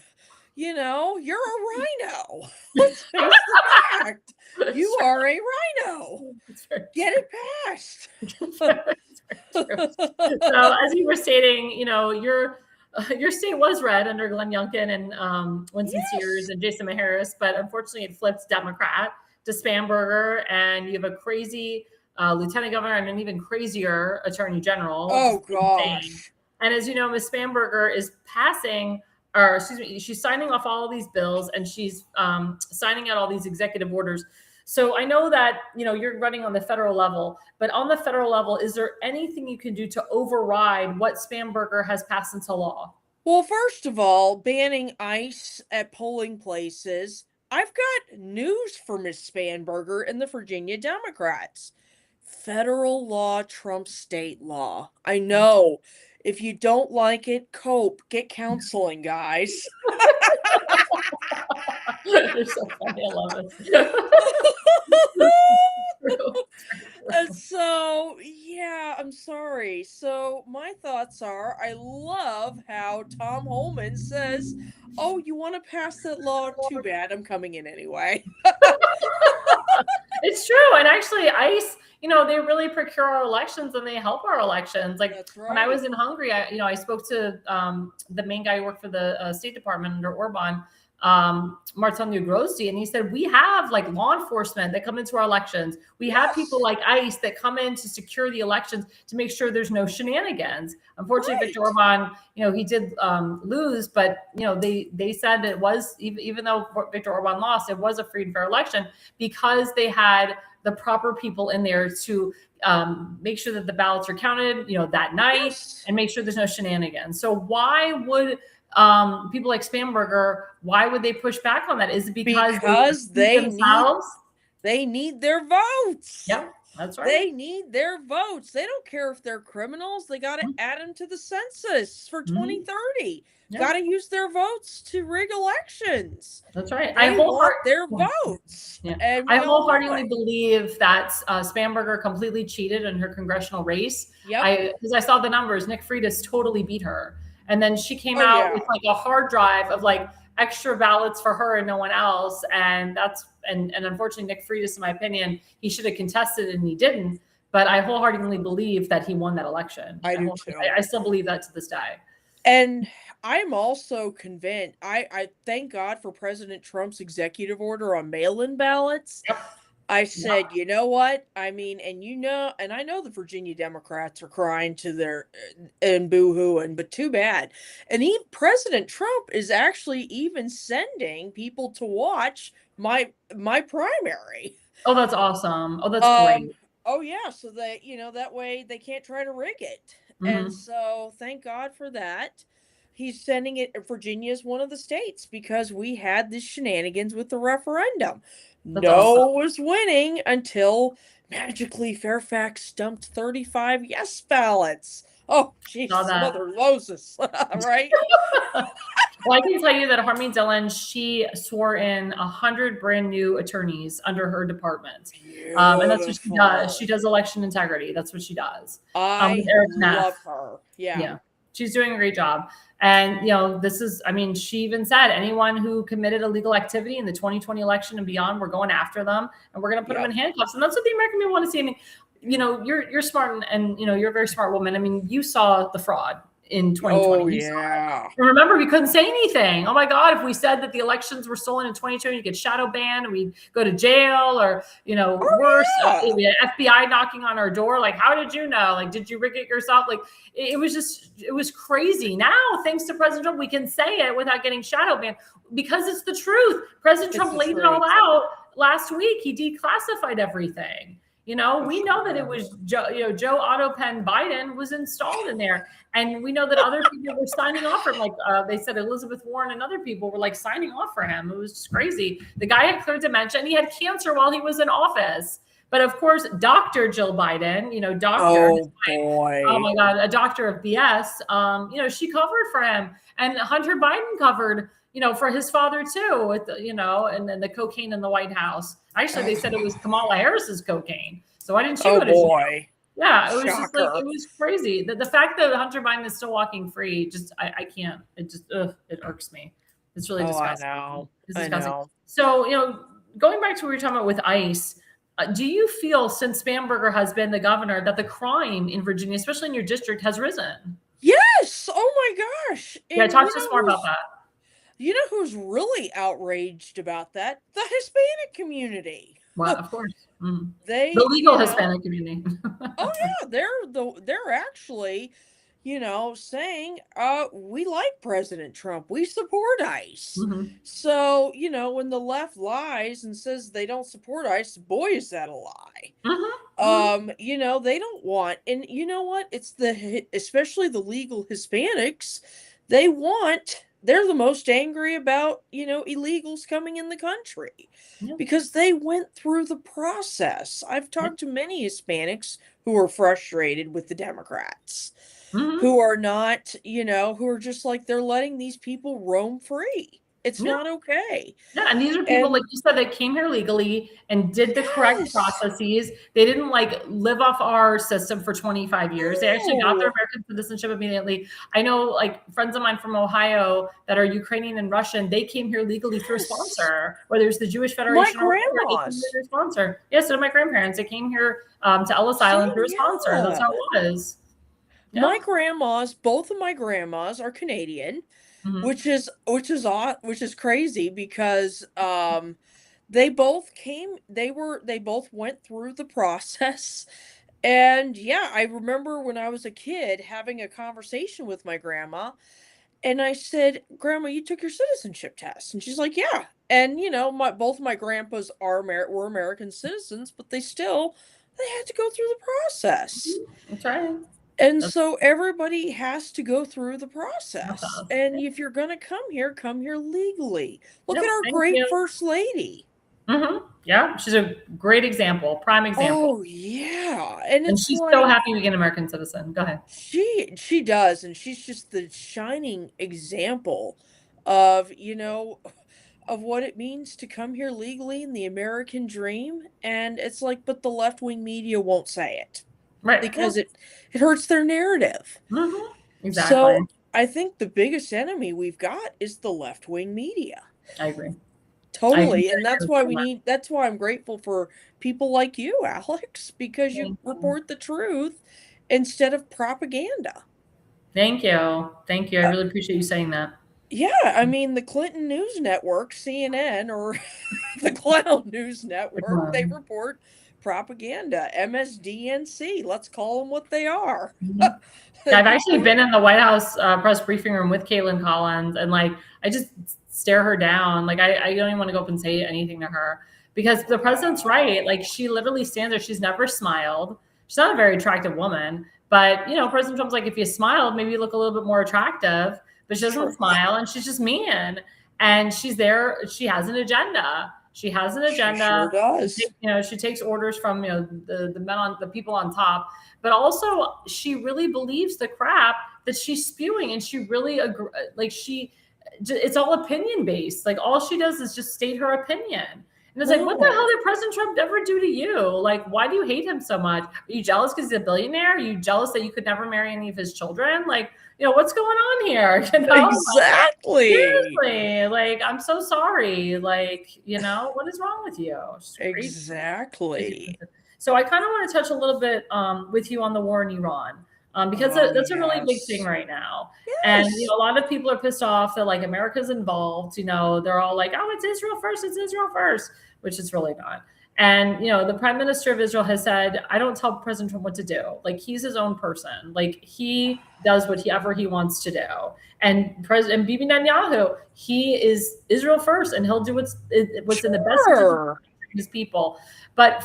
you're a rhino. Let's face the fact. You are a rhino. Get it passed. So, as you were stating, your state was red under Glenn Youngkin and Winston Sears and Jason Maharis, but unfortunately, it flipped Democrat to Spamberger, and you have a crazy lieutenant governor and an even crazier attorney general. Oh gosh! And as you know, Ms. Spamberger is passing, or excuse me, she's signing off all of these bills, and she's signing out all these executive orders. So I know that, you're running on the federal level, but on the federal level, is there anything you can do to override what Spamberger has passed into law? Well, first of all, banning ICE at polling places. I've got news for Miss Spamberger and the Virginia Democrats. Federal law trumps state law. I know. If you don't like it, cope. Get counseling, guys. You're so funny. I love it. And so, yeah, I'm sorry. So my thoughts are, I love how Tom Holman says, "Oh, you want to pass that law? Too bad. I'm coming in anyway." It's true. And actually, ICE, they really procure our elections and they help our elections. Like That's right. when I was in Hungary, I spoke to the main guy who worked for the State Department under Orban, Martin Grossi, and he said, we have like law enforcement that come into our elections. We have people like ICE that come in to secure the elections to make sure there's no shenanigans. Unfortunately, Viktor Orban, he did lose, but they said it was, even though Viktor Orban lost, it was a free and fair election because they had the proper people in there to make sure that the ballots are counted, that night, and make sure there's no shenanigans. So why would people like Spamberger, why would they push back on that? Is it because they need their votes? Yeah, that's right. They need their votes. They don't care if they're criminals. They got to add them to the census for 2030. Got to use their votes to rig elections. That's right. I want their votes. Yeah. And I wholeheartedly believe that Spamberger completely cheated in her congressional race. Because I saw the numbers. Nick Freitas totally beat her. And then she came out with like a hard drive of like extra ballots for her and no one else. And and unfortunately, Nick Freitas, in my opinion, he should have contested and he didn't. But I wholeheartedly believe that he won that election. I do too. I still believe that to this day. And I'm also convinced. I thank God for President Trump's executive order on mail-in ballots. Yep. I said, you know what? I mean, and I know the Virginia Democrats are crying to their and boo-hooing, but too bad. And President Trump is actually even sending people to watch my primary. Oh, that's awesome. Oh, that's great. Oh yeah, so that that way they can't try to rig it. And so thank God for that. He's sending it. Virginia is one of the states because we had this shenanigans with the referendum. No was winning until magically Fairfax dumped 35 yes ballots. Oh, jeez, Mother Moses, right? Well, I can tell you that Harmeen Dillon, she swore in 100 brand new attorneys under her department. And that's what she does. She does election integrity. That's what she does. I love her. Yeah. She's doing a great job. And, she even said anyone who committed illegal activity in the 2020 election and beyond, we're going after them and we're going to put them in handcuffs. And that's what the American people want to see. I mean, you're smart and you're a very smart woman. I mean, you saw the fraud in 2020. Oh, yeah. And remember, we couldn't say anything. Oh my God, if we said that the elections were stolen in 2020, you get shadow banned and we'd go to jail or, worse, we had FBI knocking on our door. Like, how did you know? Like, did you rig it yourself? Like, it was crazy. Now, thanks to President Trump, we can say it without getting shadow banned because it's the truth. President Trump laid it all out last week. He declassified everything. We know that it was Joe Otto Penn Biden was installed in there. And we know that other people were signing off for him. Like they said, Elizabeth Warren and other people were like signing off for him. It was just crazy. The guy had clear dementia and he had cancer while he was in office. But of course, Dr. Jill Biden, oh my God, a doctor of BS, she covered for him. And Hunter Biden covered, for his father too, with and then the cocaine in the White House. Actually, they said it was Kamala Harris's cocaine. So why didn't she go to jail? Boy. Yeah, it was just like, Shocker. it was crazy. The fact that Hunter Biden is still walking free, just I can't. It just it irks me. It's really disgusting. I know. It's disgusting. I know. So going back to what we were talking about with ICE, do you feel, since Spamberger has been the governor, that the crime in Virginia, especially in your district, has risen? Yes. Oh my gosh. Yeah, talk to us more about that. You know who's really outraged about that? The Hispanic community. Well, of course. Mm-hmm. The legal Hispanic community. Oh yeah, they're actually, saying, we like President Trump. We support ICE. Mm-hmm. So, when the left lies and says they don't support ICE, boy, is that a lie. Mm-hmm. They don't want, and you know what? It's especially the legal Hispanics, they're the most angry about, illegals coming in the country because they went through the process. I've talked to many Hispanics who are frustrated with the Democrats, who are not, who are just like, they're letting these people roam free. It's not okay. Yeah, and these are people, like you said, that came here legally and did the correct processes. They didn't live off our system for 25 years. They actually got their American citizenship immediately. I know friends of mine from Ohio that are Ukrainian and Russian, they came here legally through a sponsor, whether it's the Jewish Federation my grandmas. or a sponsor. Yes, so my grandparents, they came here to Ellis Island through a sponsor. That's how it was. Yeah. Both of my grandmas are Canadian. Mm-hmm. Which is odd, which is crazy because they both went through the process. And I remember when I was a kid having a conversation with my grandma, and I said, "Grandma, you took your citizenship test?" And she's like, "Yeah." And both my grandpas were American citizens, but they had to go through the process. That's right. And so everybody has to go through the process. And if you're going to come here legally. Look at our great First Lady. Mm-hmm. Yeah, she's a great example, prime example. Oh, yeah. And she's so happy to get an American citizen. Go ahead. She does. And she's just the shining example of, of what it means to come here legally in the American dream. And it's like, but the left-wing media won't say it. Right. Because it hurts their narrative. Mm-hmm. Exactly. So I think the biggest enemy we've got is the left-wing media. I agree. Totally. And that's why that's why I'm grateful for people like you, Alex, because you report the truth instead of propaganda. Thank you. Thank you. I really appreciate you saying that. Yeah, I mean, the Clinton News Network, CNN, or the Clown News Network, they report propaganda, MSDNC. Let's call them what they are. I've actually been in the White House press briefing room with Caitlin Collins, and I just stare her down. I don't even want to go up and say anything to her because the president's right. She literally stands there. She's never smiled. She's not a very attractive woman, but President Trump's like, if you smiled, maybe you look a little bit more attractive, but she doesn't smile, and she's just mean. And she's there. She has an agenda. She has an agenda. She sure does. She takes orders from the people on top, but also she really believes the crap that she's spewing, and she really it's all opinion based. All she does is just state her opinion, and it's what the hell did President Trump ever do to you? Why do you hate him so much? Are you jealous because he's a billionaire? Are you jealous that you could never marry any of his children? What's going on here? Exactly. Seriously. I'm so sorry. What is wrong with you? Exactly. So I kind of want to touch a little bit with you on the war in Iran. Because that's a really big thing right now. Yes. And a lot of people are pissed off that America's involved. They're all like, oh, it's Israel first, which it's really not. And, the prime minister of Israel has said, I don't tell President Trump what to do. He's his own person. He does whatever he wants to do. And President Bibi Netanyahu, he is Israel first, and he'll do what's in the best interest of his people. But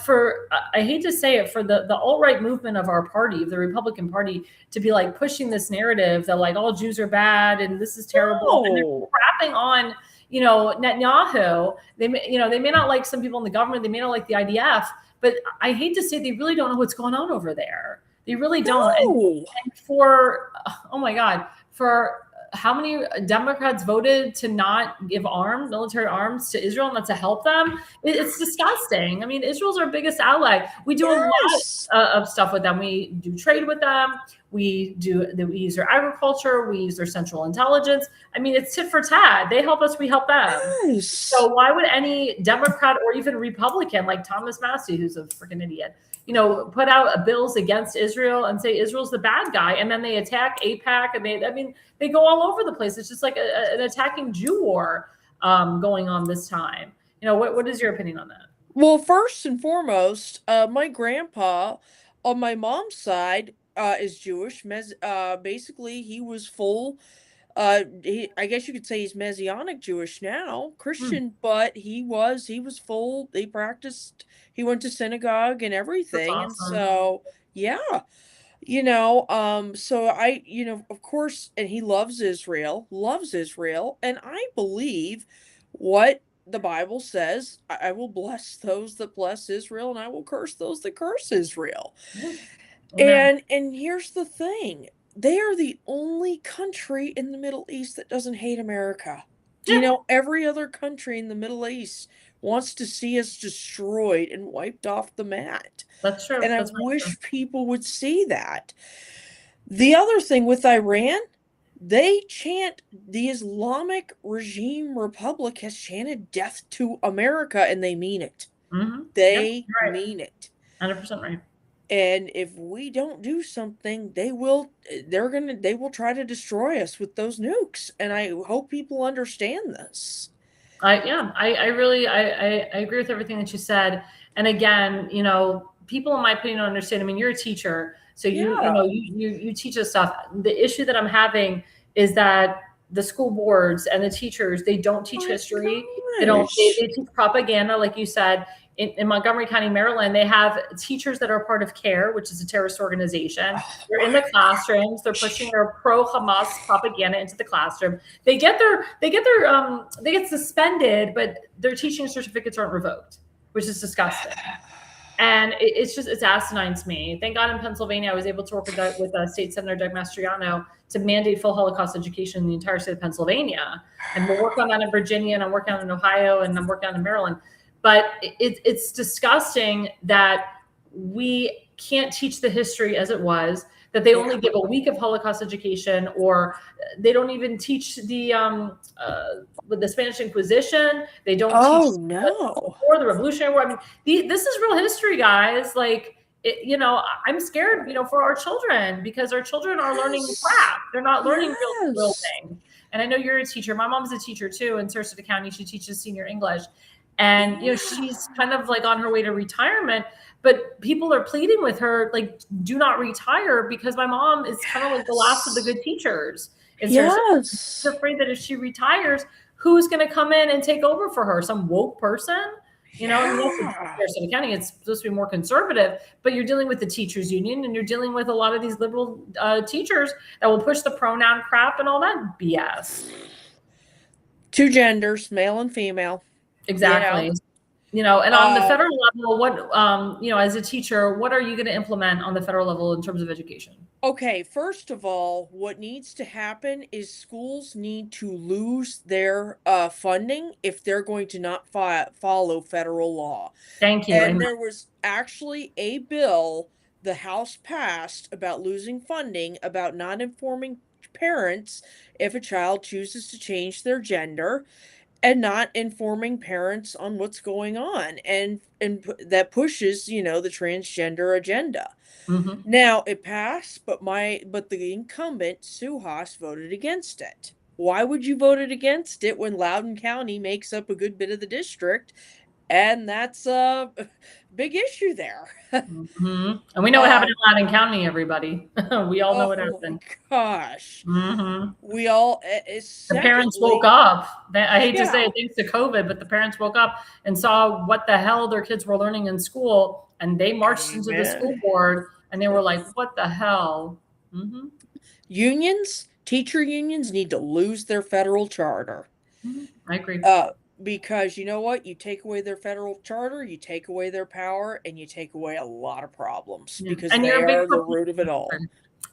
I hate to say it, for the alt-right movement of our party, the Republican Party, to be pushing this narrative that all Jews are bad and this is terrible. And they're crapping on Netanyahu. They may not like some people in the government. They may not like the IDF, but I hate to say they really don't know what's going on over there. They really don't. And for, oh my God, for how many Democrats voted to not give military arms to Israel, and not to help them? It's disgusting. I mean, Israel's our biggest ally. We do a lot of stuff with them. We do trade with them. We use their agriculture. We use their central intelligence. I mean, it's tit for tat. They help us. We help them. Yes. So why would any Democrat or even Republican like Thomas Massey, who's a freaking idiot, put out bills against Israel and say Israel's the bad guy, and then they attack APAC, and they go all over the place. It's just like an attacking Jew war going on this time. What is your opinion on that? Well, first and foremost, my grandpa on my mom's side is Jewish. Basically, he was full. I guess you could say he's Messianic Jewish now, Christian, but he was full. He practiced. He went to synagogue and everything, That's awesome. and so yeah, so of course, and he loves Israel, and I believe what the Bible says. I will bless those that bless Israel, and I will curse those that curse Israel. Amen. And here's the thing. They are the only country in the Middle East that doesn't hate America. Yeah. Every other country in the Middle East wants to see us destroyed and wiped off the mat. That's true. And I That's very wish true. people would see that. The other thing with Iran, they chant, the Islamic regime republic has chanted death to America, and they mean it. Mm-hmm. They Right. mean it. 100% right. And if we don't do something, they will try to destroy us with those nukes. And I hope people understand this. I agree with everything that you said. And again, people in my opinion don't understand. I mean, you're a teacher, so you teach us stuff. The issue that I'm having is that the school boards and the teachers, they don't teach history. They teach propaganda, like you said. In Montgomery County, Maryland, they have teachers that are part of CARE, which is a terrorist organization. They're in the classrooms. They're pushing their pro-Hamas propaganda into the classroom. They get suspended, but their teaching certificates aren't revoked, which is disgusting. And it's asinine to me. Thank God in Pennsylvania, I was able to work with State Senator Doug Mastriano to mandate full Holocaust education in the entire state of Pennsylvania. And we'll work on that in Virginia, and I'm working on it in Ohio, and I'm working on it in Maryland. But it's disgusting that we can't teach the history as it was, that they only give a week of Holocaust education, or they don't even teach the Spanish Inquisition. They don't teach the Revolutionary War. I mean, this is real history, guys. Like, I'm scared, for our children, because our children are learning crap. They're not learning real things. And I know you're a teacher. My mom's a teacher too in Sarasota County. She teaches senior English. And, she's kind of like on her way to retirement, but people are pleading with her, like, do not retire, because my mom is kind of like the last of the good teachers. She's afraid that if she retires, who's going to come in and take over for her? Some woke person? Sarasota County, it's supposed to be more conservative, but you're dealing with the teachers union, and you're dealing with a lot of these liberal teachers that will push the pronoun crap and all that BS. Two genders, male and female. Exactly. And on the federal level, what, as a teacher, what are you going to implement on the federal level in terms of education? Okay, first of all, what needs to happen is schools need to lose their funding if they're going to not follow federal law. Thank you. And there was actually a bill the House passed about losing funding, about not informing parents if a child chooses to change their gender, and not informing parents on what's going on, and that pushes, the transgender agenda. Mm-hmm. Now it passed, but the incumbent Sue Haas voted against it. Why would you vote against it when Loudoun County makes up a good bit of the district, and that's a big issue there? Mm-hmm. And we know what happened in Loudoun County, everybody. We all know what happened. Oh my gosh. Mm-hmm. We all. The parents woke up. I hate to say it, thanks to COVID, but the parents woke up and saw what the hell their kids were learning in school, and they marched into the school board, and they were like, what the hell? Mm-hmm. Teacher unions need to lose their federal charter. Mm-hmm. I agree. Because you know what? You take away their federal charter, you take away their power, and you take away a lot of problems, because they are the root of it all.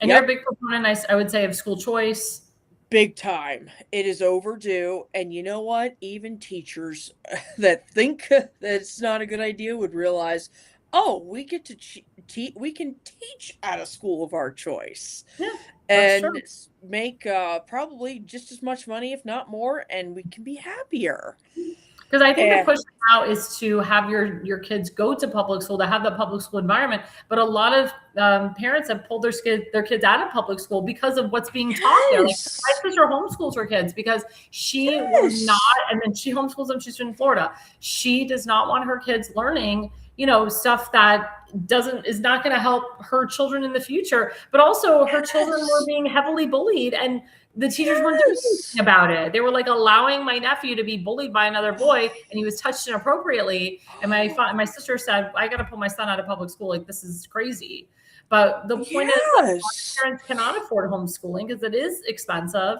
And you're a big proponent, I would say, of school choice. Big time. It is overdue. And you know what? Even teachers that think that it's not a good idea would realize, oh, we get to we can teach at a school of our choice Yeah, that's true. and make probably just as much money, if not more, and we can be happier. Because I think the And push now is to have your kids go to public school, to have the public school environment. But a lot of parents have pulled their kids out of public school because of what's being taught there. Like, yes, my sister homeschools her kids because she will yes, not, and then she homeschools them. She's in Florida. She does not want her kids learning, stuff that is not going to help her children in the future. But also, her children were being heavily bullied, and the teachers weren't doing anything about it. They were like allowing my nephew to be bullied by another boy, and he was touched inappropriately. And my sister said, "I got to pull my son out of public school. Like, this is crazy." But the point is, like, parents cannot afford homeschooling because it is expensive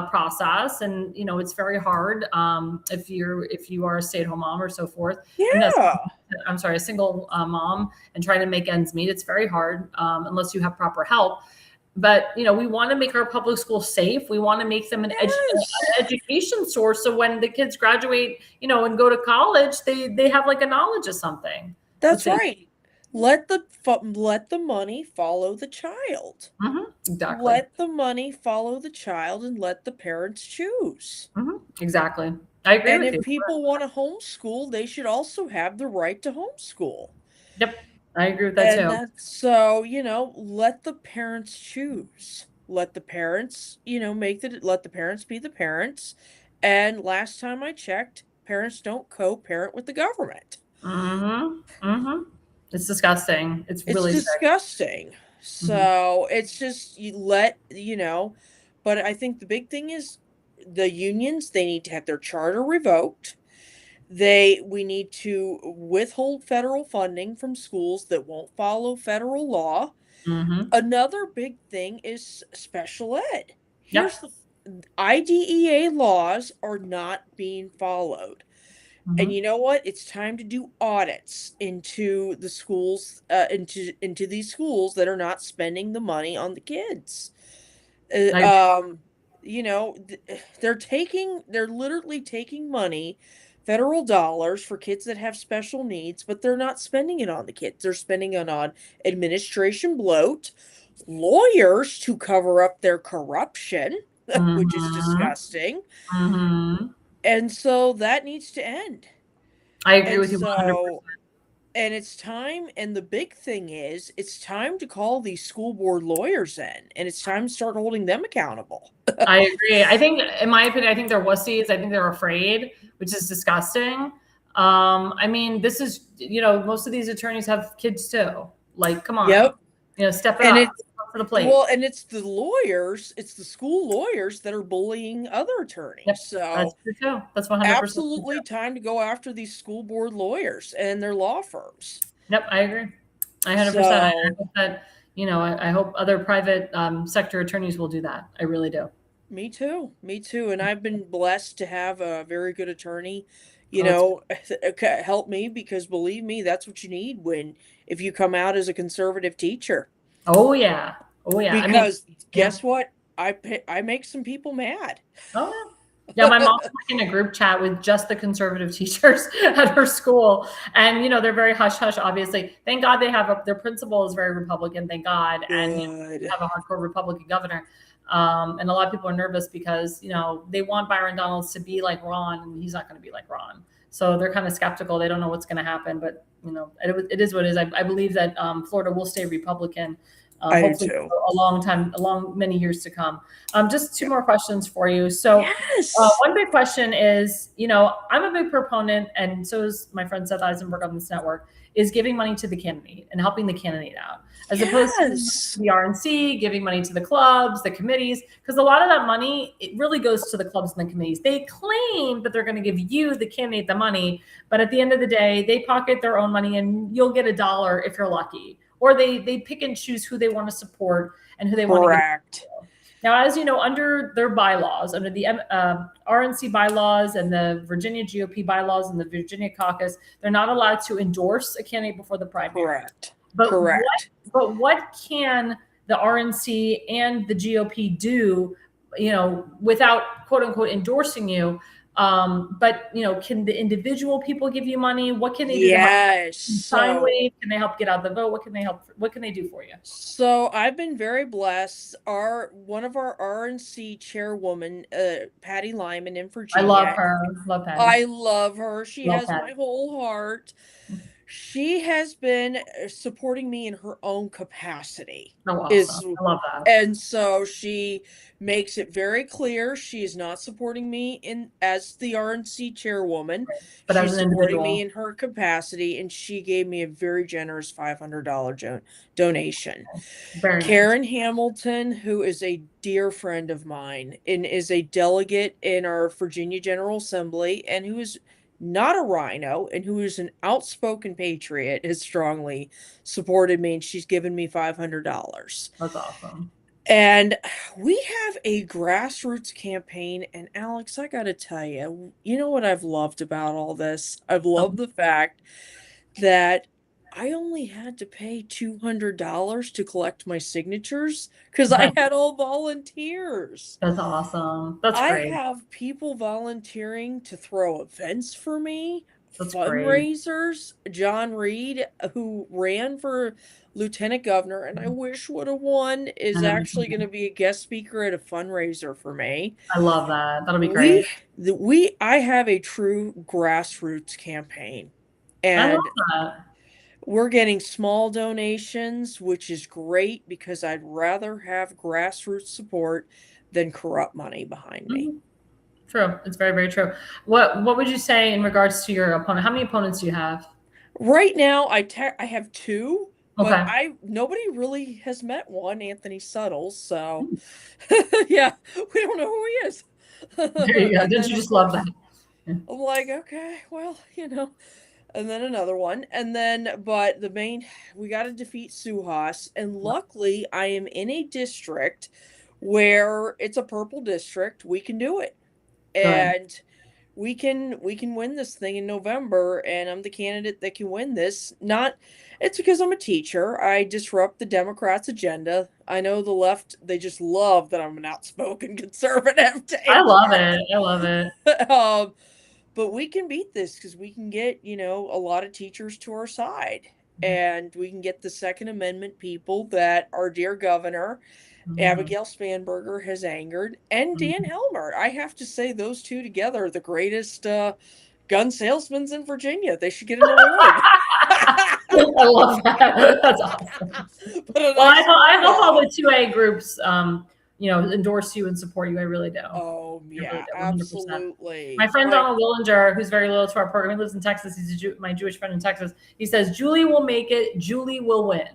process, and it's very hard if you are a stay-at-home mom or so forth. I'm sorry, a single mom and trying to make ends meet. It's very hard unless you have proper help. But, we want to make our public schools safe. We want to make them an education source. So when the kids graduate, and go to college, they have like a knowledge of something. That's right. Let the money follow the child. Exactly. Let the money follow the child and let the parents choose. Exactly. I agree with you. And if people want to homeschool, they should also have the right to homeschool. Yep. I agree with that too. So, let the parents choose. Let the parents, let the parents be the parents. And last time I checked, parents don't co-parent with the government. It's disgusting. It's really disgusting. So it's just but I think the big thing is the unions, they need to have their charter revoked. We need to withhold federal funding from schools that won't follow federal law. Another big thing is special ed. Here's the IDEA laws are not being followed. And you know what? It's time to do audits into the schools, into these schools that are not spending the money on the kids. They're literally taking money, federal dollars for kids that have special needs, but they're not spending it on the kids. They're spending it on administration bloat, lawyers to cover up their corruption, which is disgusting. And so that needs to end. I agree with you 100%. And it's time, and the big thing is, it's time to call these school board lawyers in, and it's time to start holding them accountable. I agree. I think, in my opinion, I think they're wussies. I think they're afraid, which is disgusting. This is, most of these attorneys have kids too. Like, come on. Yep. Step it up to the plate. Well, and it's the lawyers, it's the school lawyers that are bullying other attorneys. Yep, so that's true too. That's 100% absolutely true. Time to go after these school board lawyers and their law firms. Yep, I agree. 100%. I hope that, I hope other private sector attorneys will do that. I really do. Me too. And I've been blessed to have a very good attorney, help me, because believe me, that's what you need if you come out as a conservative teacher. Oh yeah. Because guess what? I make some people mad. Oh yeah. My mom's in a group chat with just the conservative teachers at her school, and they're very hush hush. Obviously, thank God they have their principal is very Republican. Thank God, and have a hardcore Republican governor. And a lot of people are nervous because they want Byron Donalds to be like Ron, and he's not going to be like Ron. So they're kind of skeptical. They don't know what's going to happen, but it is what it is. I believe that Florida will stay Republican. Hopefully for a long many years to come. Just two more questions for you. So one big question is, I'm a big proponent, and so is my friend Seth Eisenberg on this network, is giving money to the candidate and helping the candidate out, as opposed to the RNC giving money to the clubs, the committees, because a lot of that money, it really goes to the clubs and the committees. They claim that they're going to give you, the candidate, the money, but at the end of the day, they pocket their own money, and you'll get $1 if you're lucky. Or they pick and choose who they want to support and who they want to give to. Now, as you know, under their bylaws, under the RNC bylaws and the Virginia GOP bylaws and the Virginia caucus, they're not allowed to endorse a candidate before the primary. Correct. But what can the RNC and the GOP do without quote unquote endorsing you. But can the individual people give you money? What can they do to help? Yes. Sign wave? Can they help get out the vote? What can they do for you? So I've been very blessed. One of our RNC chairwoman, Patty Lyman in I Virginia. love her. Love Patty. I love her. She Love has Patty. my whole heart. She has been supporting me in her own capacity. Oh, awesome. I love that. And so she makes it very clear she is not supporting me as the RNC chairwoman. But She's as an supporting individual. me in her capacity, and she gave me a very generous $500 donation. Very Karen nice. Hamilton, who is a dear friend of mine and is a delegate in our Virginia General Assembly, and who is not a rhino and who is an outspoken patriot, has strongly supported me, and she's given me $500. That's awesome. And we have a grassroots campaign, and Alex, I gotta tell you, you know what I've loved about all this? I've loved the fact that I only had to pay $200 to collect my signatures because I had all volunteers. That's awesome. That's I great. have people volunteering to throw events for me, That's fundraisers. John Reed, who ran for lieutenant governor, and I wish would have won, is actually going to be a guest speaker at a fundraiser for me. I love that. That'll be great. I have a true grassroots campaign, and I love that. we're getting small donations, which is great because I'd rather have grassroots support than corrupt money behind me. True. It's very, very true. What would you say in regards to your opponent? How many opponents do you have? Right now, I have two, but Okay. nobody really has met one, Anthony Suttles. So, yeah, we don't know who he is. There you go. Didn't you just love that? I'm like, okay, well, and then another one, and then, but we got to defeat Suhas, and luckily I am in a district where it's a purple district. We can do it. Good. And we can win this thing in November, and I'm the candidate that can win this. It's because I'm a teacher. I disrupt the Democrats' agenda. I know the left, they just love that I'm an outspoken conservative. I love it. I love it. But we can beat this because we can get, a lot of teachers to our side, and we can get the Second Amendment people that our dear governor, Abigail Spanberger, has angered, and Dan Helmer. I have to say, those two together are the greatest gun salesmen in Virginia. They should get an award. I love that. That's awesome. Well, I hope all the 2A groups, endorse you and support you. I really do. Oh, yeah, really do, absolutely. My friend Donald Willinger, who's very loyal to our program, he lives in Texas. He's my Jewish friend in Texas. He says, Julie will make it. Julie will win.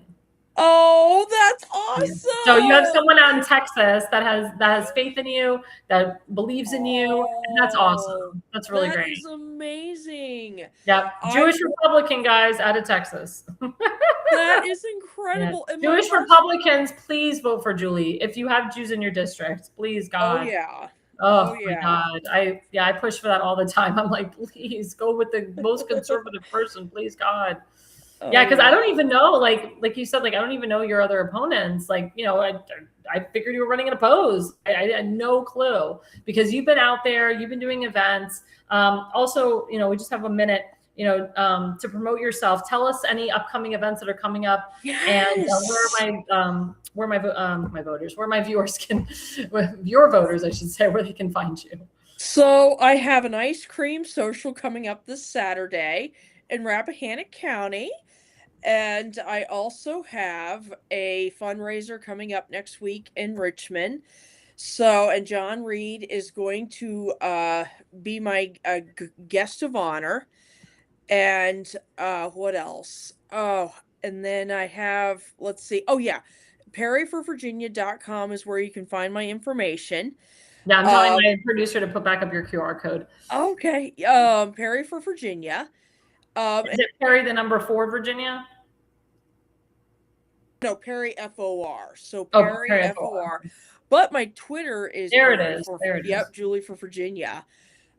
Oh, that's awesome. So you have someone out in Texas that has faith in you, that believes in you, and that's awesome. That's really great. That is amazing. Yeah, Jewish Republican guys out of Texas. That is incredible. Yeah. Jewish Republicans, please vote for Julie. If you have Jews in your district, please, God. Oh, yeah. Oh my God. I push for that all the time. I'm like, please go with the most conservative person, please, God. Yeah, because I don't even know, like you said, I don't even know your other opponents. I figured you were running unopposed. I had no clue because you've been out there, you've been doing events. Also, we just have a minute, to promote yourself. Tell us any upcoming events that are coming up, and where my viewers can, your voters, I should say, where they can find you. So I have an ice cream social coming up this Saturday in Rappahannock County. And I also have a fundraiser coming up next week in Richmond. And John Reed is going to be my guest of honor. And what else? Oh, and then I have, let's see. Oh, yeah. PerryForVirginia.com is where you can find my information. Yeah, I'm telling my producer to put back up your QR code. Okay. Perry for Virginia. Is it Perry the number 4 Virginia? No, Perry FOR. So Perry FOR. But my Twitter is there. It is. Yep, Julie for Virginia.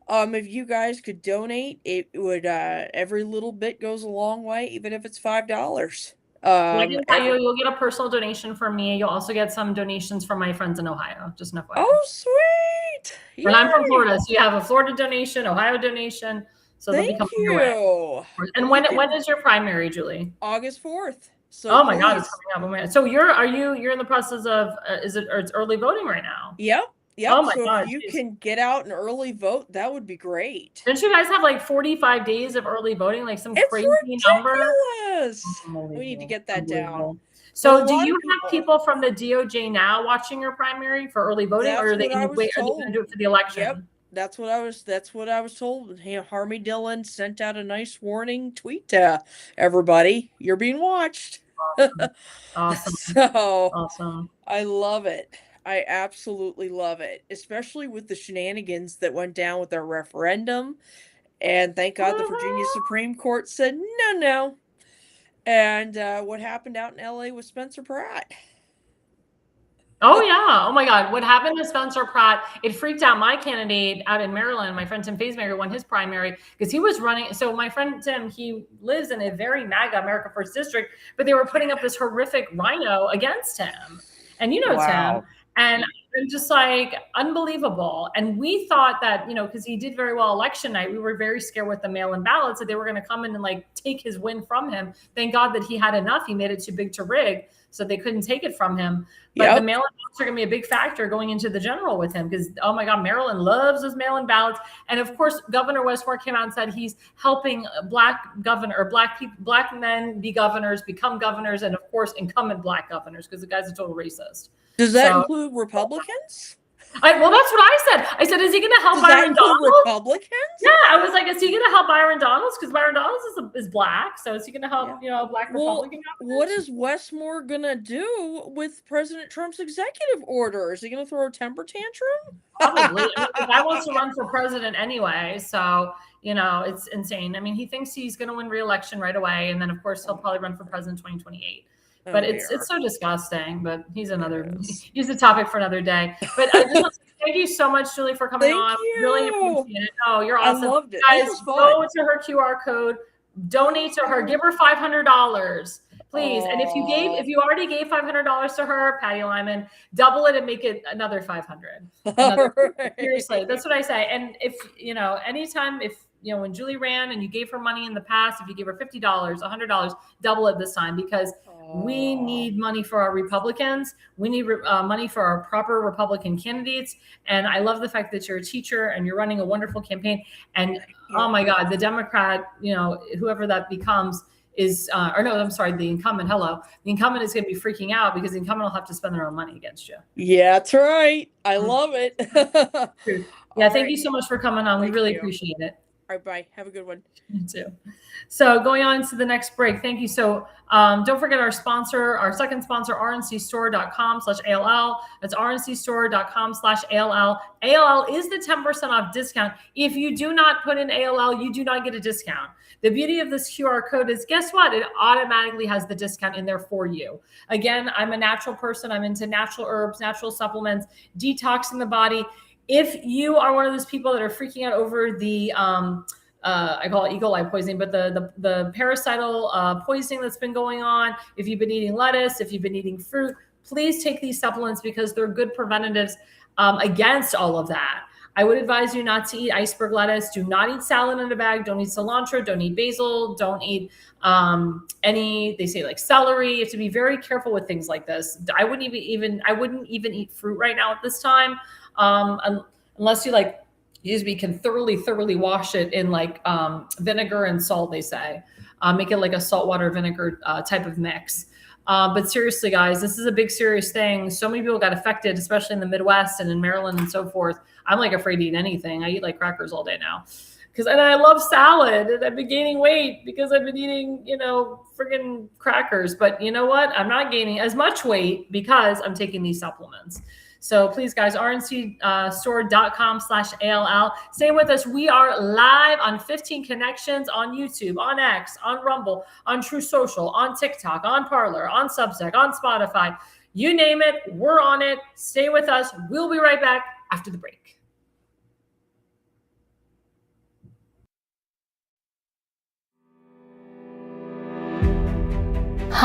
If you guys could donate, it would every little bit goes a long way, even if it's $5. I can tell you, you'll get a personal donation from me. You'll also get some donations from my friends in Ohio. Just an FYI. Oh, sweet! And I'm from Yay! Florida, so you have a Florida donation, Ohio donation. So they'll be Thank coming your way. you. And when is your primary, Julie? August 4th. So oh my God, it's coming up. Oh my God. So you're in the process of it's early voting right now? Yep. Oh my So God, if you geez. can get out and early vote, that would be great. Didn't you guys have like 45 days of early voting, like some It's crazy number? ridiculous. We need to get that down. So But a do lot you of have people from the DOJ now watching your primary for early voting, That's or are they what I going was to wait? Are they told. going to do it for the election? Yep. That's what I was told. Harmy Dillon sent out a nice warning tweet to everybody. You're being watched. Awesome. So Awesome. I love it. I absolutely love it, especially with the shenanigans that went down with our referendum. And thank God the Virginia Supreme Court said no. And what happened out in LA with Spencer Pratt. Oh yeah. Oh my God. What happened to Spencer Pratt? It freaked out my candidate out in Maryland. My friend Tim Faismaker won his primary because he was running. So my friend Tim, he lives in a very MAGA America First district, but they were putting up this horrific rhino against him. And you know, Wow. Tim, and I'm just like, unbelievable. And we thought that, because he did very well election night, we were very scared with the mail-in ballots that they were going to come in and like take his win from him. Thank God that he had enough. He made it too big to rig, so they couldn't take it from him. But the mail-in ballots are going to be a big factor going into the general with him because, oh my God, Maryland loves those mail-in ballots. And of course, Governor Westmore came out and said he's helping black men be governors, become governors, and of course, incumbent black governors because the guy's a total racist. Does that include Republicans? Well, that's what I said. I said, is he going to help Byron Donalds? Republicans? Yeah, I was like, is he going to help Byron Donalds? Because Byron Donalds is black. So is he going to help, a black Republican? What is Westmore going to do with President Trump's executive order? Is he going to throw a temper tantrum? Probably. The guy wants to run for president anyway. So, it's insane. I mean, he thinks he's going to win re-election right away. And then, of course, he'll probably run for president 2028. But it's so disgusing. But he's the topic for another day. But I just want to thank you so much, Julie, for coming on. Really appreciate it. Oh, you're awesome. I loved it. Guys, go to her QR code, donate to her, give her $500, please. And if you already gave $500 to her, Patty Lyman, double it and make it another $500. Seriously, that's what I say. And if anytime when Julie ran and you gave her money in the past, if you gave her $50, $100, double it this time because we need money for our Republicans. We need money for our proper Republican candidates. And I love the fact that you're a teacher and you're running a wonderful campaign. And oh my God, the Democrat, whoever that becomes is, the incumbent. The incumbent is going to be freaking out because the incumbent will have to spend their own money against you. Yeah, that's right. I love it. Thank you so much for coming on. We really appreciate it. All right, bye. Have a good one. You too. So going on to the next break. Thank you. So don't forget our sponsor, our second sponsor, rncstore.com/ALL. That's rncstore.com/ALL. ALL is the 10% off discount. If you do not put in ALL, you do not get a discount. The beauty of this QR code is, guess what? It automatically has the discount in there for you. Again, I'm a natural person. I'm into natural herbs, natural supplements, detoxing the body. If you are one of those people that are freaking out over the, I call it E. coli poisoning, but the parasital poisoning that's been going on, if you've been eating lettuce, if you've been eating fruit, please take these supplements because they're good preventatives against all of that. I would advise you not to eat iceberg lettuce. Do not eat salad in a bag. Don't eat cilantro. Don't eat basil. Don't eat they say like celery. You have to be very careful with things like this. I wouldn't even eat fruit right now at this time. Unless you can thoroughly wash it in vinegar and salt, they say, make it like a saltwater vinegar type of mix. But seriously, guys, this is a big, serious thing. So many people got affected, especially in the Midwest and in Maryland and so forth. I'm afraid to eat anything. I eat crackers all day now. And I love salad and I've been gaining weight because I've been eating, friggin' crackers. But you know what? I'm not gaining as much weight because I'm taking these supplements. So please, guys, rncstore.com/ALL. Stay with us. We are live on 15 Connections on YouTube, on X, on Rumble, on True Social, on TikTok, on Parler, on Substack, on Spotify. You name it, we're on it. Stay with us. We'll be right back after the break.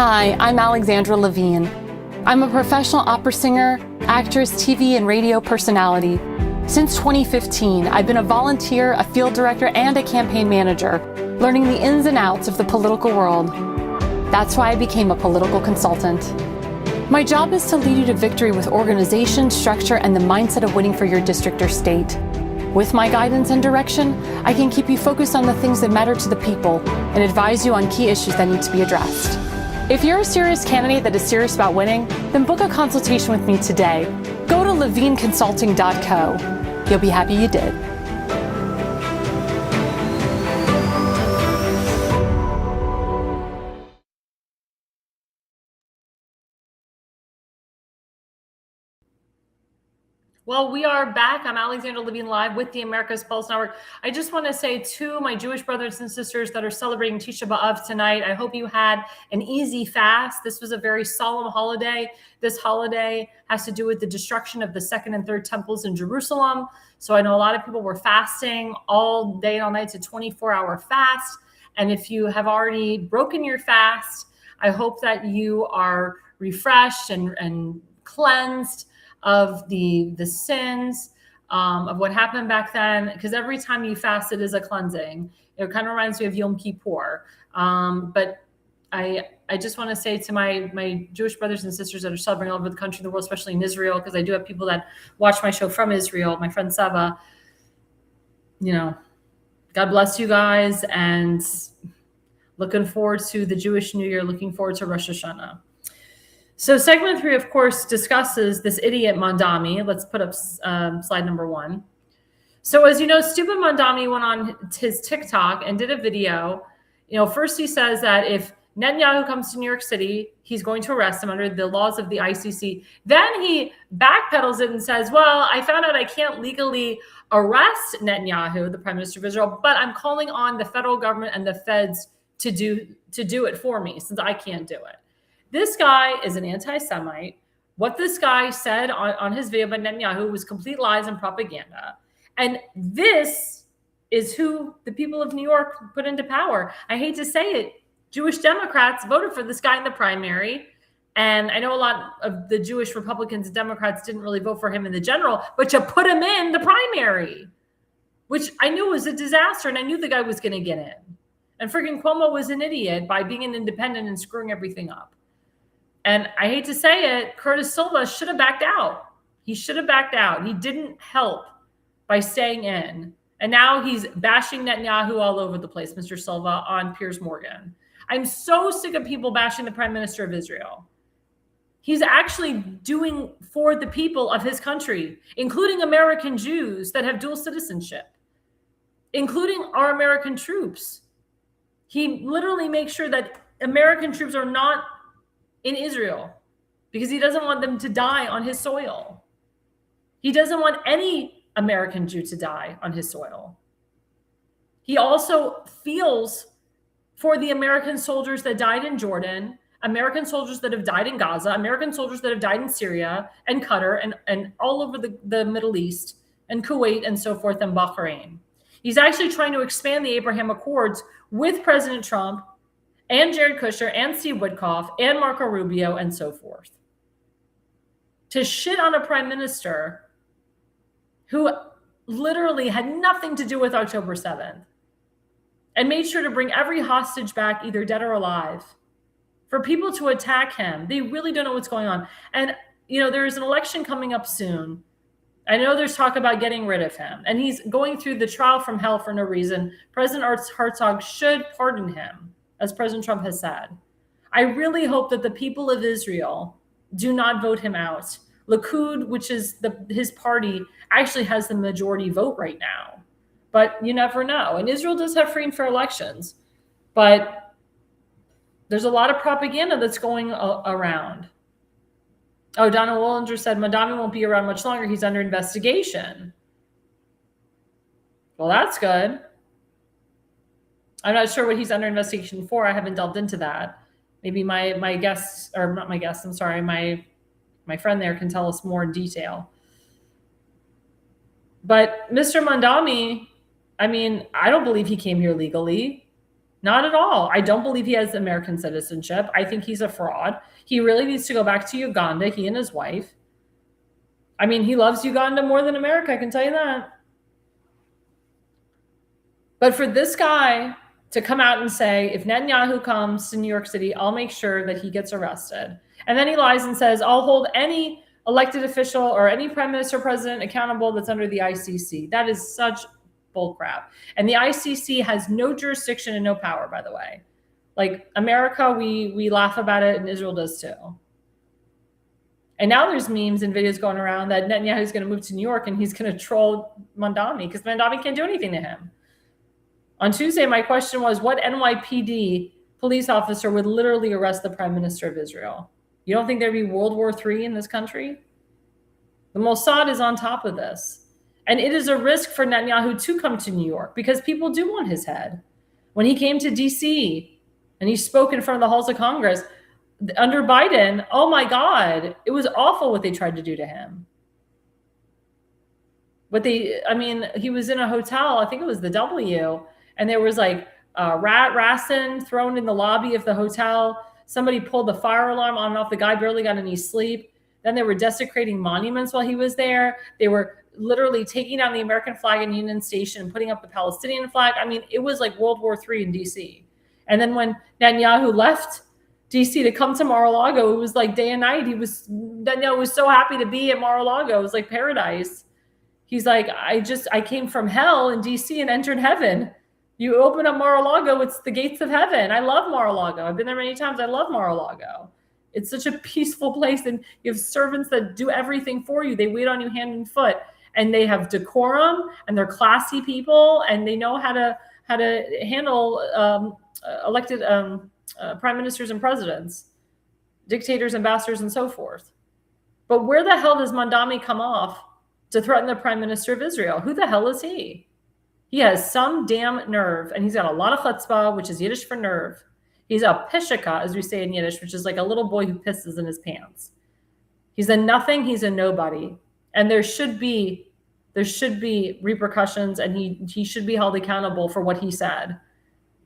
Hi, I'm Alexandra Levine. I'm a professional opera singer, actress, TV, and radio personality. Since 2015, I've been a volunteer, a field director, and a campaign manager, learning the ins and outs of the political world. That's why I became a political consultant. My job is to lead you to victory with organization, structure, and the mindset of winning for your district or state. With my guidance and direction, I can keep you focused on the things that matter to the people and advise you on key issues that need to be addressed. If you're a serious candidate that is serious about winning, then book a consultation with me today. Go to levineconsulting.co. You'll be happy you did. Well, we are back. I'm Alexandra Levine live with the America's Pulse Network. I just want to say to my Jewish brothers and sisters that are celebrating Tisha B'Av tonight, I hope you had an easy fast. This was a very solemn holiday. This holiday has to do with the destruction of the second and third temples in Jerusalem. So I know a lot of people were fasting all day and all night. It's a 24-hour fast. And if you have already broken your fast, I hope that you are refreshed and cleansed of the sins of what happened back then, because every time you fast, it is a cleansing. It kind of reminds me of Yom Kippur. But I just want to say to my Jewish brothers and sisters that are celebrating all over the country, the world, especially in Israel, because I do have people that watch my show from Israel. My friend Saba, God bless you guys, and looking forward to the Jewish New Year. Looking forward to Rosh Hashanah. So segment 3, of course, discusses this idiot Mondami. Let's put up slide number 1. So as you know, stupid Mondami went on his TikTok and did a video. First he says that if Netanyahu comes to New York City, he's going to arrest him under the laws of the ICC. Then he backpedals it and says, well, I found out I can't legally arrest Netanyahu, the Prime Minister of Israel, but I'm calling on the federal government and the feds to do it for me since I can't do it. This guy is an anti-Semite. What this guy said on his video about Netanyahu was complete lies and propaganda. And this is who the people of New York put into power. I hate to say it. Jewish Democrats voted for this guy in the primary. And I know a lot of the Jewish Republicans and Democrats didn't really vote for him in the general, but you put him in the primary, which I knew was a disaster. And I knew the guy was going to get in. And freaking Cuomo was an idiot by being an independent and screwing everything up. And I hate to say it, Curtis Silva should have backed out. He should have backed out. He didn't help by staying in. And now he's bashing Netanyahu all over the place, Mr. Silva, on Piers Morgan. I'm so sick of people bashing the Prime Minister of Israel. He's actually doing for the people of his country, including American Jews that have dual citizenship, including our American troops. He literally makes sure that American troops are not in Israel because he doesn't want them to die on his soil. He doesn't want any American Jew to die on his soil. He also feels for the American soldiers that died in Jordan, American soldiers that have died in Gaza, American soldiers that have died in Syria and Qatar and all over the Middle East and Kuwait and so forth and Bahrain. He's actually trying to expand the Abraham Accords with President Trump and Jared Kushner, and Steve Witkoff, and Marco Rubio, and so forth. To shit on a prime minister who literally had nothing to do with October 7th and made sure to bring every hostage back, either dead or alive. For people to attack him, they really don't know what's going on. And, there's an election coming up soon. I know there's talk about getting rid of him, and he's going through the trial from hell for no reason. President Herzog should pardon him, as President Trump has said. I really hope that the people of Israel do not vote him out. Likud, which is his party, actually has the majority vote right now. But you never know. And Israel does have free and fair elections. But there's a lot of propaganda that's going around. Oh, Donald Wollinger said Mondami won't be around much longer. He's under investigation. Well, that's good. I'm not sure what he's under investigation for. I haven't delved into that. Maybe my guest, or not my guest, I'm sorry, my friend there can tell us more in detail. But Mr. Mondami, I don't believe he came here legally. Not at all. I don't believe he has American citizenship. I think he's a fraud. He really needs to go back to Uganda, he and his wife. I mean, he loves Uganda more than America, I can tell you that. But for this guy to come out and say, if Netanyahu comes to New York City, I'll make sure that he gets arrested. And then he lies and says, I'll hold any elected official or any prime minister or president accountable that's under the ICC. That is such bullcrap. And the ICC has no jurisdiction and no power, by the way. Like America, we laugh about it, and Israel does too. And now there's memes and videos going around that Netanyahu is going to move to New York and he's going to troll Mandami because Mandami can't do anything to him. On Tuesday, my question was, what NYPD police officer would literally arrest the prime minister of Israel? You don't think there'd be World War III in this country? The Mossad is on top of this. And it is a risk for Netanyahu to come to New York because people do want his head. When he came to DC and he spoke in front of the halls of Congress, under Biden, oh my God, it was awful what they tried to do to him. He was in a hotel, I think it was the W, and there was like rat racin thrown in the lobby of the hotel. Somebody pulled the fire alarm on and off. The guy barely got any sleep. Then they were desecrating monuments while he was there. They were literally taking down the American flag in Union Station and putting up the Palestinian flag. I mean, it was like World War III in DC. And then when Netanyahu left DC to come to Mar-a-Lago, it was like day and night. Netanyahu was so happy to be at Mar-a-Lago. It was like paradise. He's like, I came from hell in DC and entered heaven. You open up Mar-a-Lago, it's the gates of heaven. I love Mar-a-Lago. I've been there many times. I love Mar-a-Lago. It's such a peaceful place, and you have servants that do everything for you. They wait on you hand and foot, and they have decorum, and they're classy people, and they know how to handle elected prime ministers and presidents, dictators, ambassadors, and so forth. But where the hell does Mandami come off to threaten the prime minister of Israel? Who the hell is he? He has some damn nerve, and he's got a lot of chutzpah, which is Yiddish for nerve. He's a pishika, as we say in Yiddish, which is like a little boy who pisses in his pants. He's a nothing. He's a nobody. And there should be repercussions, and he should be held accountable for what he said,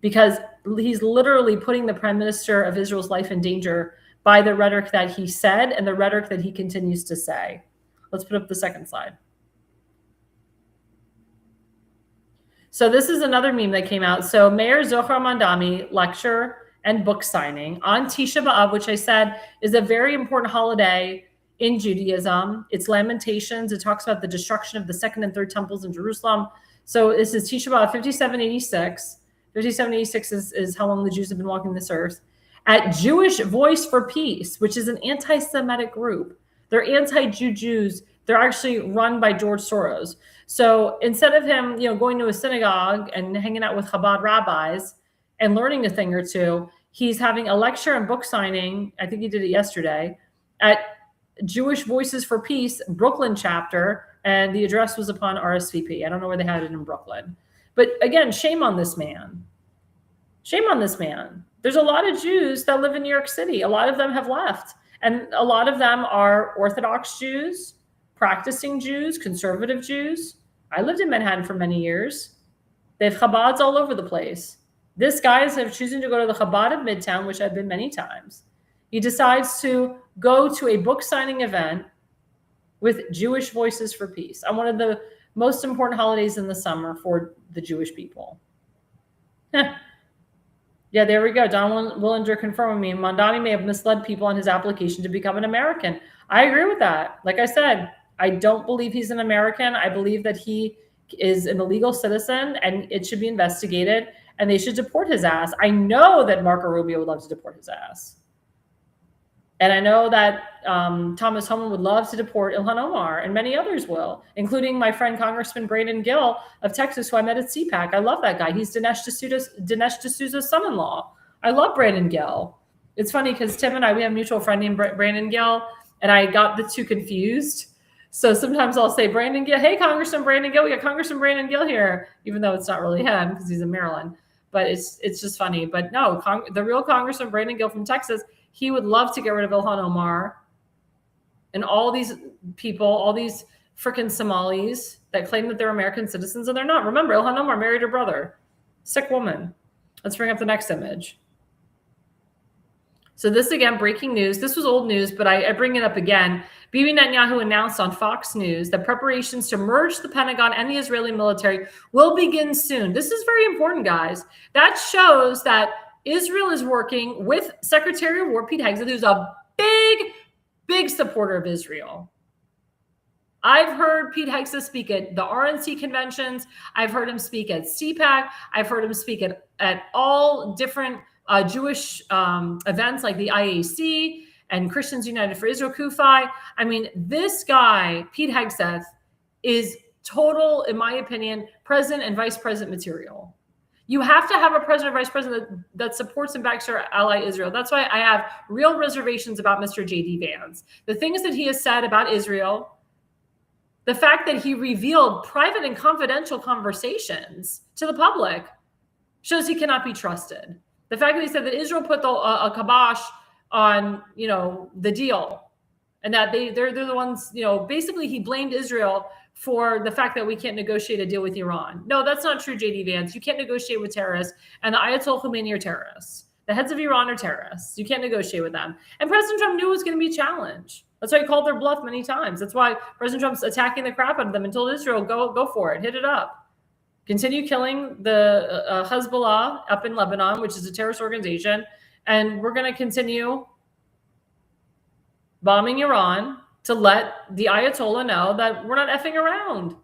because he's literally putting the prime minister of Israel's life in danger by the rhetoric that he said and the rhetoric that he continues to say. Let's put up the second slide. So this is another meme that came out. So Mayor Zohar Mandami lecture and book signing on Tisha B'Av, which I said is a very important holiday in Judaism. It's Lamentations. It talks about the destruction of the second and third temples in Jerusalem. So this is Tisha B'Av 5786. 5786 is how long the Jews have been walking this earth. At Jewish Voice for Peace, which is an anti-Semitic group. They're anti-Jew Jews. They're actually run by George Soros. So instead of him, going to a synagogue and hanging out with Chabad rabbis and learning a thing or two, he's having a lecture and book signing. I think he did it yesterday at Jewish Voices for Peace, Brooklyn chapter. And the address was upon RSVP. I don't know where they had it in Brooklyn. But again, shame on this man. Shame on this man. There's a lot of Jews that live in New York City. A lot of them have left. And a lot of them are Orthodox Jews, practicing Jews, conservative Jews. I lived in Manhattan for many years. They have Chabads all over the place. This guy is choosing to go to the Chabad of Midtown, which I've been many times. He decides to go to a book signing event with Jewish Voices for Peace on one of the most important holidays in the summer for the Jewish people. Yeah, there we go. Don Willinger confirming me. Mandani may have misled people on his application to become an American. I agree with that. Like I said, I don't believe he's an American. I believe that he is an illegal citizen and it should be investigated and they should deport his ass. I know that Marco Rubio would love to deport his ass. And I know that Thomas Homan would love to deport Ilhan Omar, and many others will, including my friend Congressman Brandon Gill of Texas, who I met at CPAC. I love that guy. He's Dinesh D'Souza's son-in-law. I love Brandon Gill. It's funny because Tim and I, we have a mutual friend named Brandon Gill, and I got the two confused. So sometimes I'll say Brandon Gill, hey, Congressman Brandon Gill, we got Congressman Brandon Gill here, even though it's not really him because he's in Maryland. But it's just funny. But no, the real Congressman Brandon Gill from Texas, he would love to get rid of Ilhan Omar and all these people, all these freaking Somalis that claim that they're American citizens and they're not. Remember, Ilhan Omar married her brother. Sick woman. Let's bring up the next image. So this, again, breaking news. This was old news, but I bring it up again. Bibi Netanyahu announced on Fox News that preparations to merge the Pentagon and the Israeli military will begin soon. This is very important, guys. That shows that Israel is working with Secretary of War Pete Hegseth, who's a big supporter of Israel. I've heard Pete Hegseth speak at the RNC conventions. I've heard him speak at CPAC. I've heard him speak at all different Jewish events like the IAC and Christians United for Israel, CUFI. I mean, this guy, Pete Hegseth, is total, in my opinion, president and vice president material. You have to have a president or vice president that supports and backs your ally Israel. That's why I have real reservations about Mr. J.D. Vance. The things that he has said about Israel, the fact that he revealed private and confidential conversations to the public shows he cannot be trusted. The fact that he said that Israel put a kibosh on, the deal, and that they're the ones, basically he blamed Israel for the fact that we can't negotiate a deal with Iran. No, that's not true, J.D. Vance. You can't negotiate with terrorists, and the Ayatollah Khomeini are terrorists. The heads of Iran are terrorists. You can't negotiate with them. And President Trump knew it was going to be a challenge. That's why he called their bluff many times. That's why President Trump's attacking the crap out of them and told Israel, go for it, hit it up. Continue killing the Hezbollah up in Lebanon, which is a terrorist organization. And we're going to continue bombing Iran to let the Ayatollah know that we're not effing around.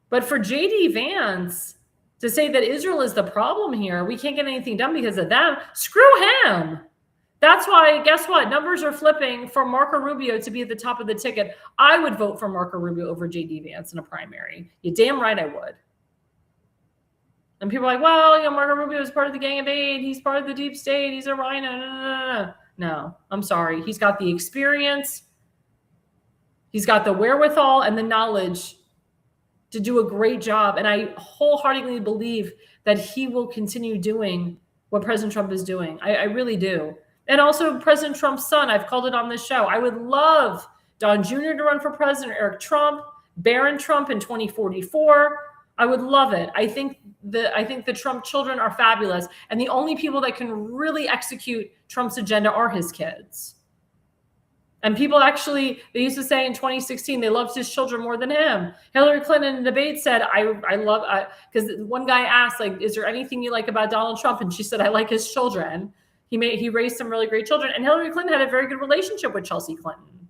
But for J.D. Vance to say that Israel is the problem here, we can't get anything done because of them, screw him. That's why, guess what? Numbers are flipping for Marco Rubio to be at the top of the ticket. I would vote for Marco Rubio over J.D. Vance in a primary. You're damn right I would. And people are like, well, Marco Rubio is part of the Gang of Eight. He's part of the deep state. He's a rhino. No, I'm sorry. He's got the experience. He's got the wherewithal and the knowledge to do a great job. And I wholeheartedly believe that he will continue doing what President Trump is doing. I really do. And also President Trump's son, I've called it on this show. I would love Don Jr. to run for president, Eric Trump, Barron Trump in 2044. I would love it. I think the Trump children are fabulous. And the only people that can really execute Trump's agenda are his kids. And people actually, they used to say in 2016, they loved his children more than him. Hillary Clinton in debate said, I love, because one guy asked, like, is there anything you like about Donald Trump? And she said, I like his children. He raised some really great children. And Hillary Clinton had a very good relationship with Chelsea Clinton.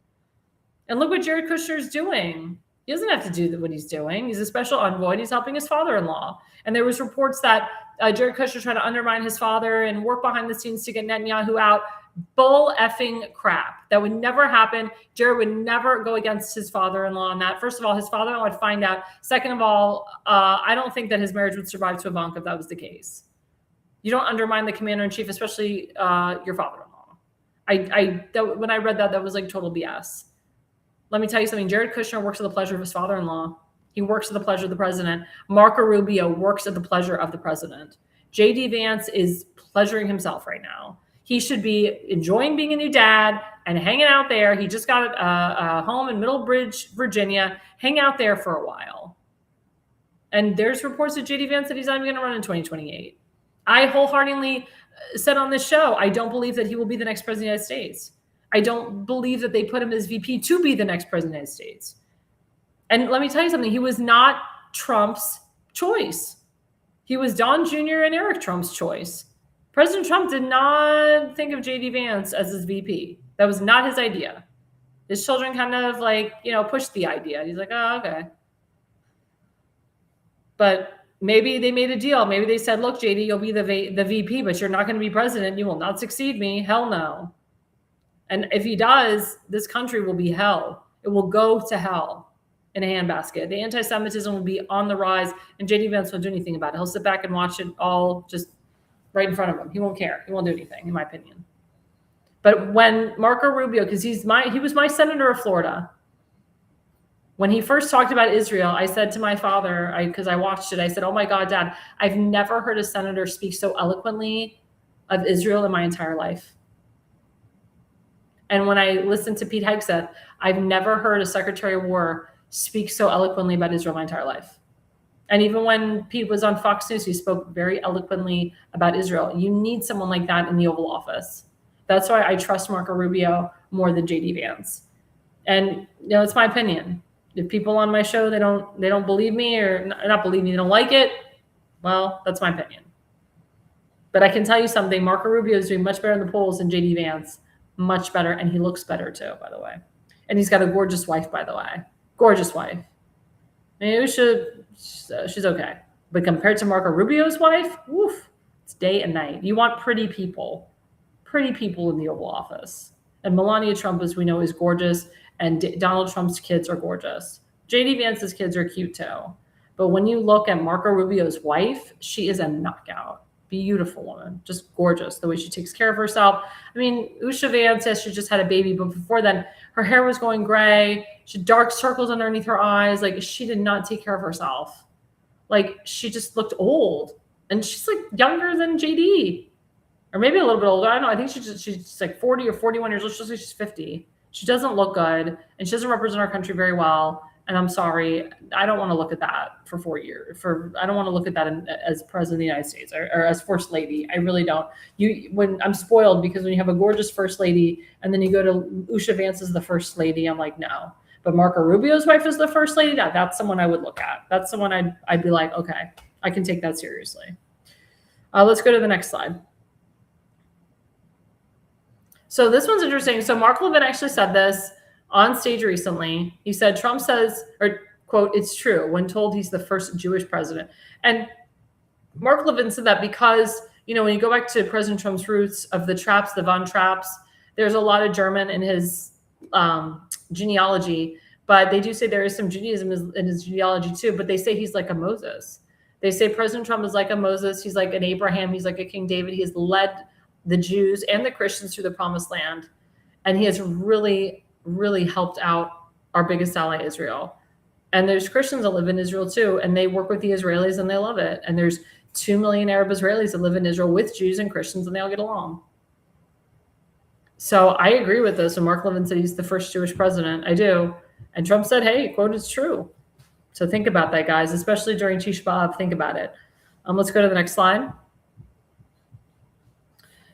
And look what Jared Kushner is doing. He doesn't have to do what he's doing. He's a special envoy. And he's helping his father-in-law. And there was reports that Jared Kushner trying to undermine his father and work behind the scenes to get Netanyahu out. Bull effing crap. That would never happen. Jared would never go against his father-in-law on that. First of all, his father-in-law would find out. Second of all, I don't think that his marriage would survive to Ivanka if that was the case. You don't undermine the commander-in-chief, especially your father-in-law. When I read that, that was like total BS. Let me tell you something. Jared Kushner works at the pleasure of his father-in-law. He works at the pleasure of the president. Marco Rubio works at the pleasure of the president. J.D. Vance is pleasuring himself right now. He should be enjoying being a new dad and hanging out there. He just got a home in Middlebridge, Virginia. Hang out there for a while. And there's reports of J.D. Vance that he's not even going to run in 2028. I wholeheartedly said on this show, I don't believe that he will be the next president of the United States. I don't believe that they put him as VP to be the next president of the United States. And let me tell you something. He was not Trump's choice. He was Don Jr. and Eric Trump's choice. President Trump did not think of J.D. Vance as his VP. That was not his idea. His children kind of pushed the idea. He's like, oh, okay. But maybe they made a deal. Maybe they said, look, JD, you'll be the VP, but you're not going to be president. You will not succeed me. Hell no. And if he does, this country will be hell. It will go to hell in a handbasket. The anti-Semitism will be on the rise, and J.D. Vance won't do anything about it. He'll sit back and watch it all just right in front of him. He won't care. He won't do anything, in my opinion. But when Marco Rubio, because he was my senator of Florida, when he first talked about Israel, I said to my father, because I watched it, I said, oh my God, Dad, I've never heard a senator speak so eloquently of Israel in my entire life. And when I listened to Pete Hegseth, I've never heard a Secretary of War speak so eloquently about Israel my entire life. And even when Pete was on Fox News, he spoke very eloquently about Israel. You need someone like that in the Oval Office. That's why I trust Marco Rubio more than JD Vance. And it's my opinion. If people on my show they don't believe me or not believe me, they don't like it, well, that's my opinion. But I can tell you something, Marco Rubio is doing much better in the polls than JD Vance. Much better, and he looks better too, by the way. And he's got a gorgeous wife, by the way. Gorgeous wife. Maybe she's okay. But compared to Marco Rubio's wife, woof, it's day and night. You want pretty people in the Oval Office. And Melania Trump, as we know, is gorgeous, and Donald Trump's kids are gorgeous. JD Vance's kids are cute too. But when you look at Marco Rubio's wife, she is a knockout. Beautiful woman, just gorgeous, the way she takes care of herself. I mean, Usha Vance says she just had a baby, but before then, her hair was going gray. She had dark circles underneath her eyes. Like, she did not take care of herself. Like, she just looked old. And she's like younger than JD. Or maybe a little bit older. I don't know. I think she's like 40 or 41 years old. She's like she's 50. She doesn't look good, and she doesn't represent our country very well. And I'm sorry, I don't want to look at that for 4 years. I don't want to look at that as president of the United States or as first lady. I really don't. When I'm spoiled, because when you have a gorgeous first lady and then you go to Usha Vance as the first lady, I'm like, no. But Marco Rubio's wife is the first lady. That's someone I would look at. That's someone I'd be like, okay, I can take that seriously. Let's go to the next slide. So this one's interesting. So Mark Levin actually said this on stage recently. He said, Trump says, or quote, it's true when told he's the first Jewish president. And Mark Levin said that because, when you go back to President Trump's roots of the Trapps, the Von Trapps, there's a lot of German in his genealogy, but they do say there is some Judaism in his genealogy too, but they say he's like a Moses. They say President Trump is like a Moses. He's like an Abraham. He's like a King David. He has led the Jews and the Christians through the promised land. And he has really, really helped out our biggest ally, Israel. And there's Christians that live in Israel too, and they work with the Israelis and they love it. And there's 2 million Arab Israelis that live in Israel with Jews and Christians, and they all get along. So I agree with this. And Mark Levin said he's the first Jewish president. I do. And Trump said, hey, quote, it's true. So think about that, guys, especially during Tisha B'Av. Think about it. Let's go to the next slide.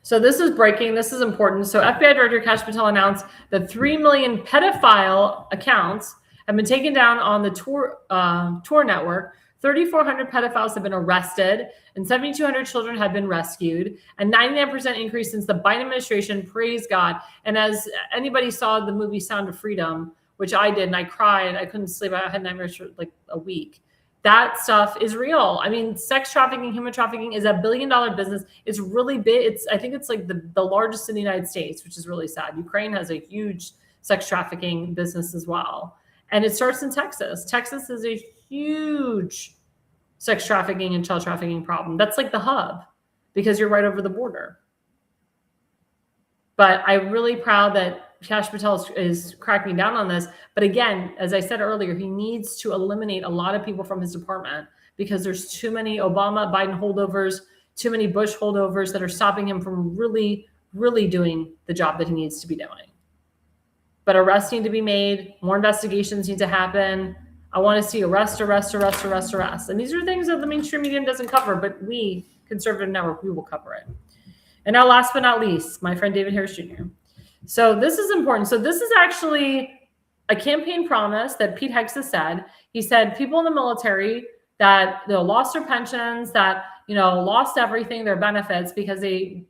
So this is breaking. This is important. So FBI Director Kash Patel announced that 3 million pedophile accounts have been taken down on the Tor network. 3,400 pedophiles have been arrested, and 7,200 children have been rescued. A 99% increase since the Biden administration. Praise God. And as anybody saw the movie Sound of Freedom, which I did, and I cried. I couldn't sleep. I had nightmares for like a week. That stuff is real. I mean, sex trafficking, human trafficking is $1 billion business. It's really big. I think it's like the largest in the United States, which is really sad. Ukraine has a huge sex trafficking business as well. And it starts in Texas. Texas is a huge sex trafficking and child trafficking problem. That's like the hub because you're right over the border. But I'm really proud that Kash Patel is cracking down on this. But again, as I said earlier, he needs to eliminate a lot of people from his department because there's too many Obama, Biden holdovers, too many Bush holdovers that are stopping him from really, really doing the job that he needs to be doing. But arrests need to be made. More investigations need to happen. I want to see arrest. And these are things that the mainstream media doesn't cover, but we, Conservative Network, we will cover it. And now last but not least, my friend David Harris Jr. So this is important. So this is actually a campaign promise that Pete Hegseth said. He said people in the military that lost their pensions, that lost everything, their benefits because they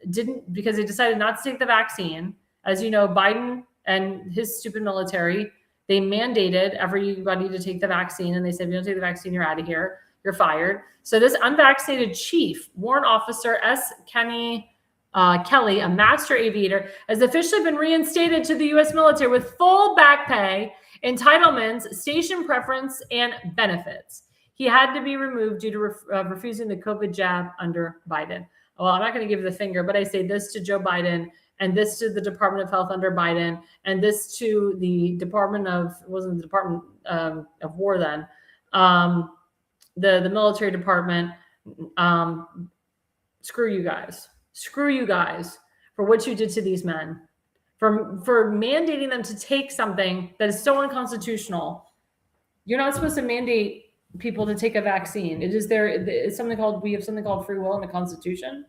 decided not to take the vaccine. As you know, Biden and his stupid military, they mandated everybody to take the vaccine, and they said if you don't take the vaccine, you're out of here, you're fired. So this unvaccinated chief warrant officer S. Kelly, a master aviator, has officially been reinstated to the U.S. military with full back pay, entitlements, station preference, and benefits. He had to be removed due to refusing the COVID jab under Biden. Well, I'm not going to give the finger, but I say this to Joe Biden, and this to the Department of Health under Biden, and this to the Department of, it wasn't the Department of War then, the military department. Screw you guys. Screw you guys for what you did to these men, for mandating them to take something that is so unconstitutional. You're not supposed to mandate people to take a vaccine. It is it's something called, we have something called free will in the Constitution.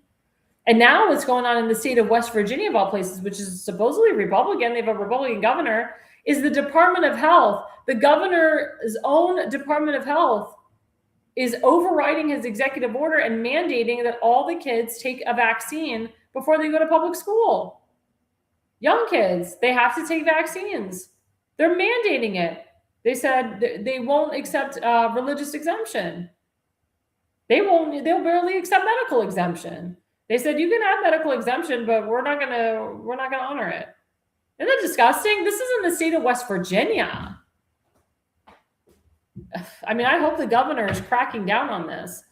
And now what's going on in the state of West Virginia, of all places, which is supposedly Republican, they have a Republican governor, is the Department of Health. The governor's own Department of Health is overriding his executive order and mandating that all the kids take a vaccine before they go to public school. Young kids, they have to take vaccines. They're mandating it. They said they won't accept religious exemption. They'll barely accept medical exemption. They said you can have medical exemption, but we're not gonna honor it. Isn't that disgusting? This is in the state of West Virginia. I mean, I hope the governor is cracking down on this.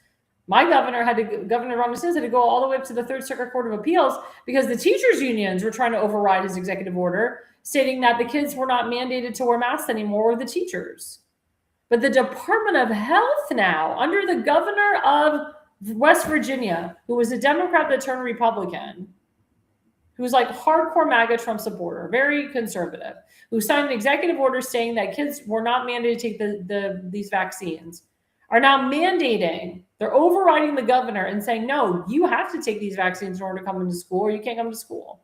My governor Governor Ron DeSantis had to go all the way up to the Third Circuit Court of Appeals because the teachers unions were trying to override his executive order, stating that the kids were not mandated to wear masks anymore, or the teachers. But the Department of Health now, under the governor of West Virginia, who was a Democrat that turned Republican, who's like hardcore MAGA Trump supporter, very conservative, who signed an executive order saying that kids were not mandated to take these vaccines, are now mandating, they're overriding the governor and saying, no, you have to take these vaccines in order to come into school, or you can't come to school.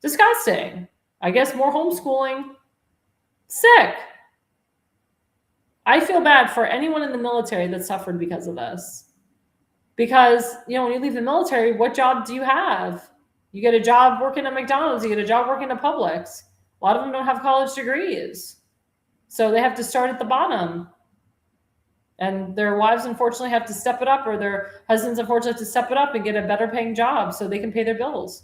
Disgusting. I guess more homeschooling. Sick. I feel bad for anyone in the military that suffered because of this. Because, you know, when you leave the military, what job do you have? You get a job working at McDonald's, you get a job working at Publix. A lot of them don't have college degrees. So they have to start at the bottom. And their wives, unfortunately, have to step it up, or their husbands, unfortunately, have to step it up and get a better paying job so they can pay their bills.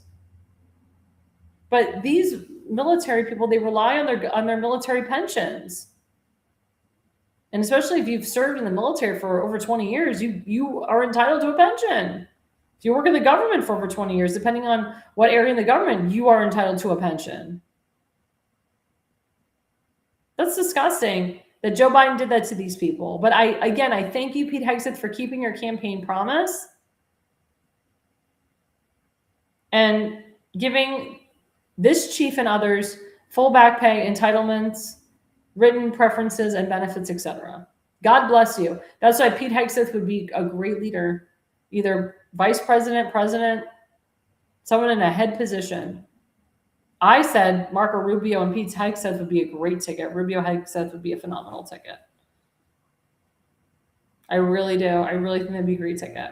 But these military people, they rely on their military pensions. And especially if you've served in the military for over 20 years, you are entitled to a pension. If you work in the government for over 20 years, depending on what area in the government, you are entitled to a pension. That's disgusting that Joe Biden did that to these people. But I thank you, Pete Hegseth, for keeping your campaign promise and giving this chief and others full back pay, entitlements, written preferences, and benefits, etc. God bless you. That's why Pete Hegseth would be a great leader, either vice president, president, someone in a head position. I said Marco Rubio and Pete Hegseth would be a great ticket. Rubio Hegseth would be a phenomenal ticket. I really do. I really think that'd be a great ticket.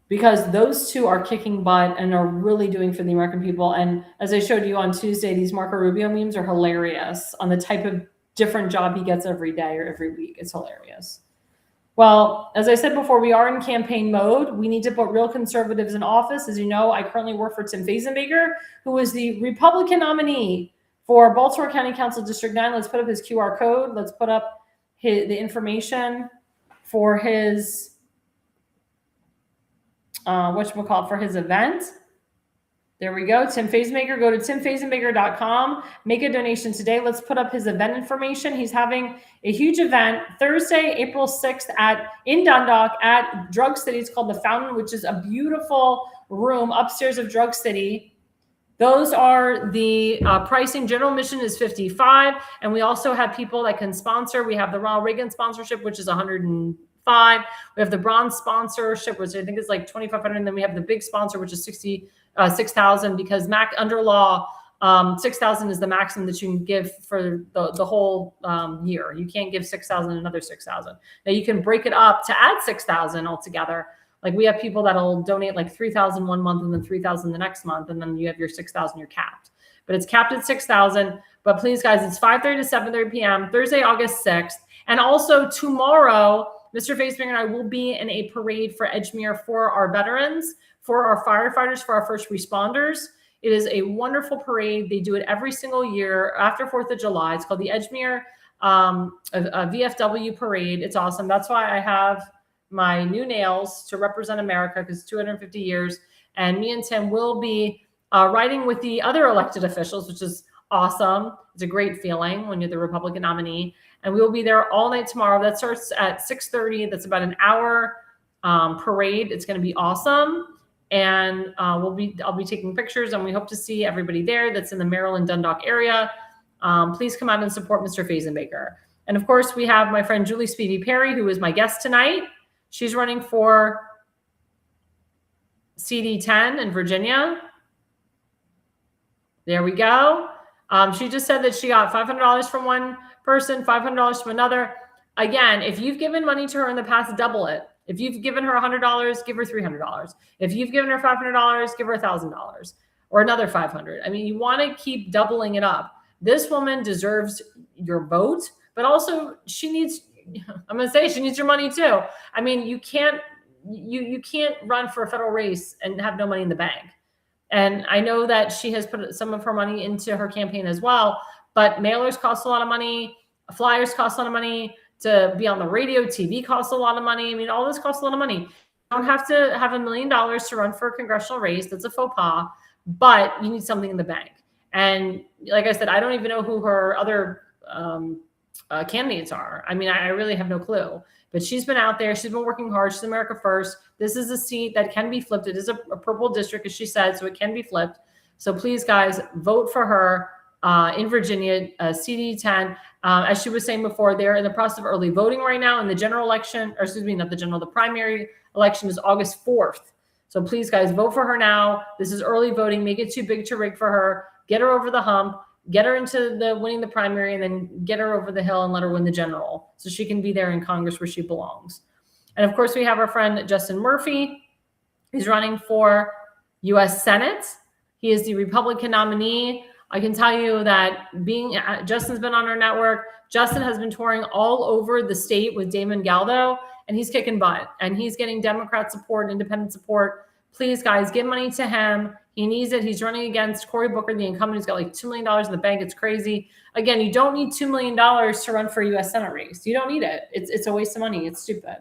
Because those two are kicking butt and are really doing for the American people. And as I showed you on Tuesday, these Marco Rubio memes are hilarious on the type of different job he gets every day or every week. It's hilarious. Well, as I said before, we are in campaign mode. We need to put real conservatives in office. As you know, I currently work for Tim Fazenbaker, who is the Republican nominee for Baltimore County Council District 9. Let's put up his QR code. Let's put up the information for his for his event. There we go. Tim Fazenbaker. Go to timfazenbaker.com. Make a donation today. Let's put up his event information. He's having a huge event Thursday, April 6th in Dundalk at Drug City. It's called The Fountain, which is a beautiful room upstairs of Drug City. Those are the pricing. General admission is $55. And we also have people that can sponsor. We have the Ronald Reagan sponsorship, which is $105. We have the bronze sponsorship, which I think is like $2,500. And then we have the big sponsor, which is $6,000, because under law, $6,000 is the maximum that you can give for the whole year. You can't give $6,000, another $6,000. Now you can break it up to add $6,000 altogether. Like we have people that'll donate like $3,000 one month and then $3,000 the next month, and then you have your $6,000. You're capped, but it's capped at $6,000. But please, guys, it's 5:30 to 7:30 p.m. Thursday, August 6th, and also tomorrow, Mr. Fazenbaker and I will be in a parade for Edgemere for our veterans, for our firefighters, for our first responders. It is a wonderful parade. They do it every single year after 4th of July. It's called the Edgemere a VFW parade. It's awesome. That's why I have my new nails to represent America, because it's 250 years. And me and Tim will be riding with the other elected officials, which is awesome. It's a great feeling when you're the Republican nominee. And we will be there all night tomorrow. That starts at 6:30. That's about an hour parade. It's going to be awesome. And I'll be taking pictures, and we hope to see everybody there that's in the Maryland Dundalk area. Please come out and support Mr. Fazenbaker. And of course, we have my friend Julie Spivey Perry, who is my guest tonight. She's running for CD10 in Virginia. There we go. She just said that she got $500 from one person, $500 from another. Again, if you've given money to her in the past, double it. If you've given her $100, give her $300. If you've given her $500, give her $1,000 or another $500. I mean, you want to keep doubling it up. This woman deserves your vote, but also she needs your money too. I mean, you can't run for a federal race and have no money in the bank. And I know that she has put some of her money into her campaign as well, but mailers cost a lot of money. Flyers cost a lot of money. To be on the radio, TV costs a lot of money. I mean, all this costs a lot of money. You don't have to have $1 million to run for a congressional race. That's a faux pas, but you need something in the bank. And like I said, I don't even know who her other candidates are. I mean, I really have no clue. But she's been out there. She's been working hard. She's America First. This is a seat that can be flipped. It is a purple district, as she said, so it can be flipped. So please, guys, vote for her in Virginia, CD10. As she was saying before, they're in the process of early voting right now. And the general election, or excuse me, not the general, the primary election is August 4th. So please, guys, vote for her now. This is early voting. Make it too big to rig for her. Get her over the hump. Get her into the winning the primary, and then get her over the hill and let her win the general so she can be there in Congress where she belongs. And of course, we have our friend Justin Murphy. He's running for U.S. Senate. He is the Republican nominee. I can tell you that Justin's been on our network. Justin has been touring all over the state with Damon Galdo, and he's kicking butt. And he's getting Democrat support, independent support. Please, guys, give money to him. He needs it. He's running against Cory Booker, the incumbent, who's got like $2 million in the bank. It's crazy. Again, you don't need $2 million to run for a U.S. Senate race. You don't need it. It's a waste of money. It's stupid.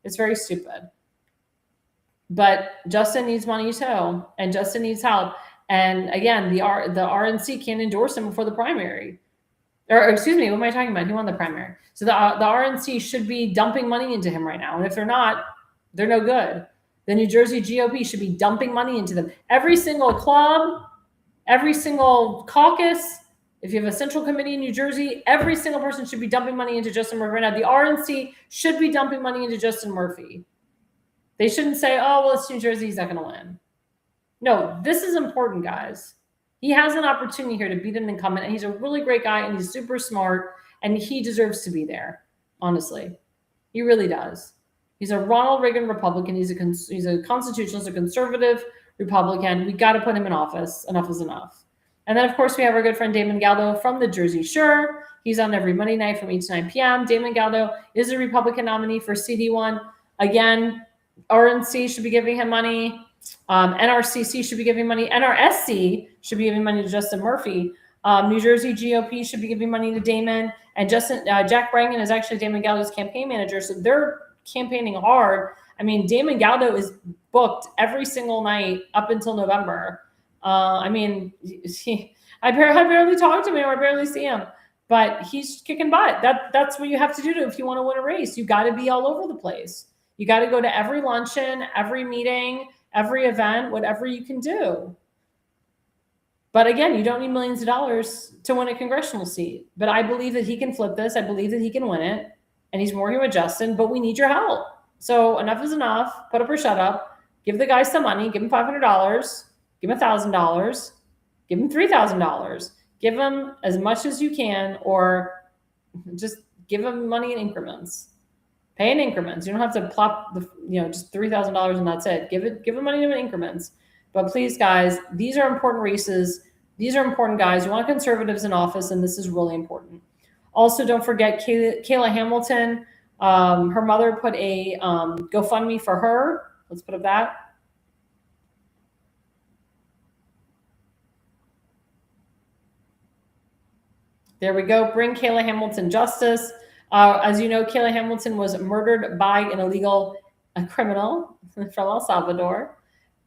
It's very stupid. But Justin needs money too, and Justin needs help. And again, the RNC can't endorse him before the primary. Or excuse me, what am I talking about? He won the primary. So the RNC should be dumping money into him right now. And if they're not, they're no good. The New Jersey GOP should be dumping money into them. Every single club, every single caucus, if you have a central committee in New Jersey, every single person should be dumping money into Justin Murphy. Right now, the RNC should be dumping money into Justin Murphy. They shouldn't say, oh, well, it's New Jersey, he's not going to win. No, this is important, guys. He has an opportunity here to beat an incumbent, and he's a really great guy, and he's super smart, and he deserves to be there, honestly. He really does. He's a Ronald Reagan Republican. He's a constitutionalist, a conservative Republican. We got to put him in office. Enough is enough. And then, of course, we have our good friend Damon Galdo from the Jersey Shore. He's on every Monday night from 8 to 9 p.m. Damon Galdo is a Republican nominee for CD1. Again, RNC should be giving him money. NRCC should be giving money. NRSC should be giving money to Justin Murphy. New Jersey GOP should be giving money to Damon. And Jack Brangan is actually Damon Galdo's campaign manager. So they're campaigning hard. I mean, Damon Galdo is booked every single night up until November. I mean, I barely talk to him or I barely see him, but he's kicking butt. That's what you have to do if you want to win a race. You got to be all over the place. You got to go to every luncheon, every meeting, every event, whatever you can do. But again, you don't need millions of dollars to win a congressional seat. But I believe that he can flip this. I believe that he can win it. And he's working with Justin, but we need your help. So enough is enough. Put up or shut up. Give the guy some money. Give him $500. Give him $1,000. Give him $3,000. Give him as much as you can, or just give him money in increments. Pay in increments. You don't have to plop just $3,000 and that's it. Give him money in increments. But please, guys, these are important races. These are important guys. You want conservatives in office, and this is really important. Also, don't forget Kayla Hamilton. Her mother put a GoFundMe for her. Let's put up that. There we go. Bring Kayla Hamilton justice. As you know, Kayla Hamilton was murdered by an illegal criminal from El Salvador.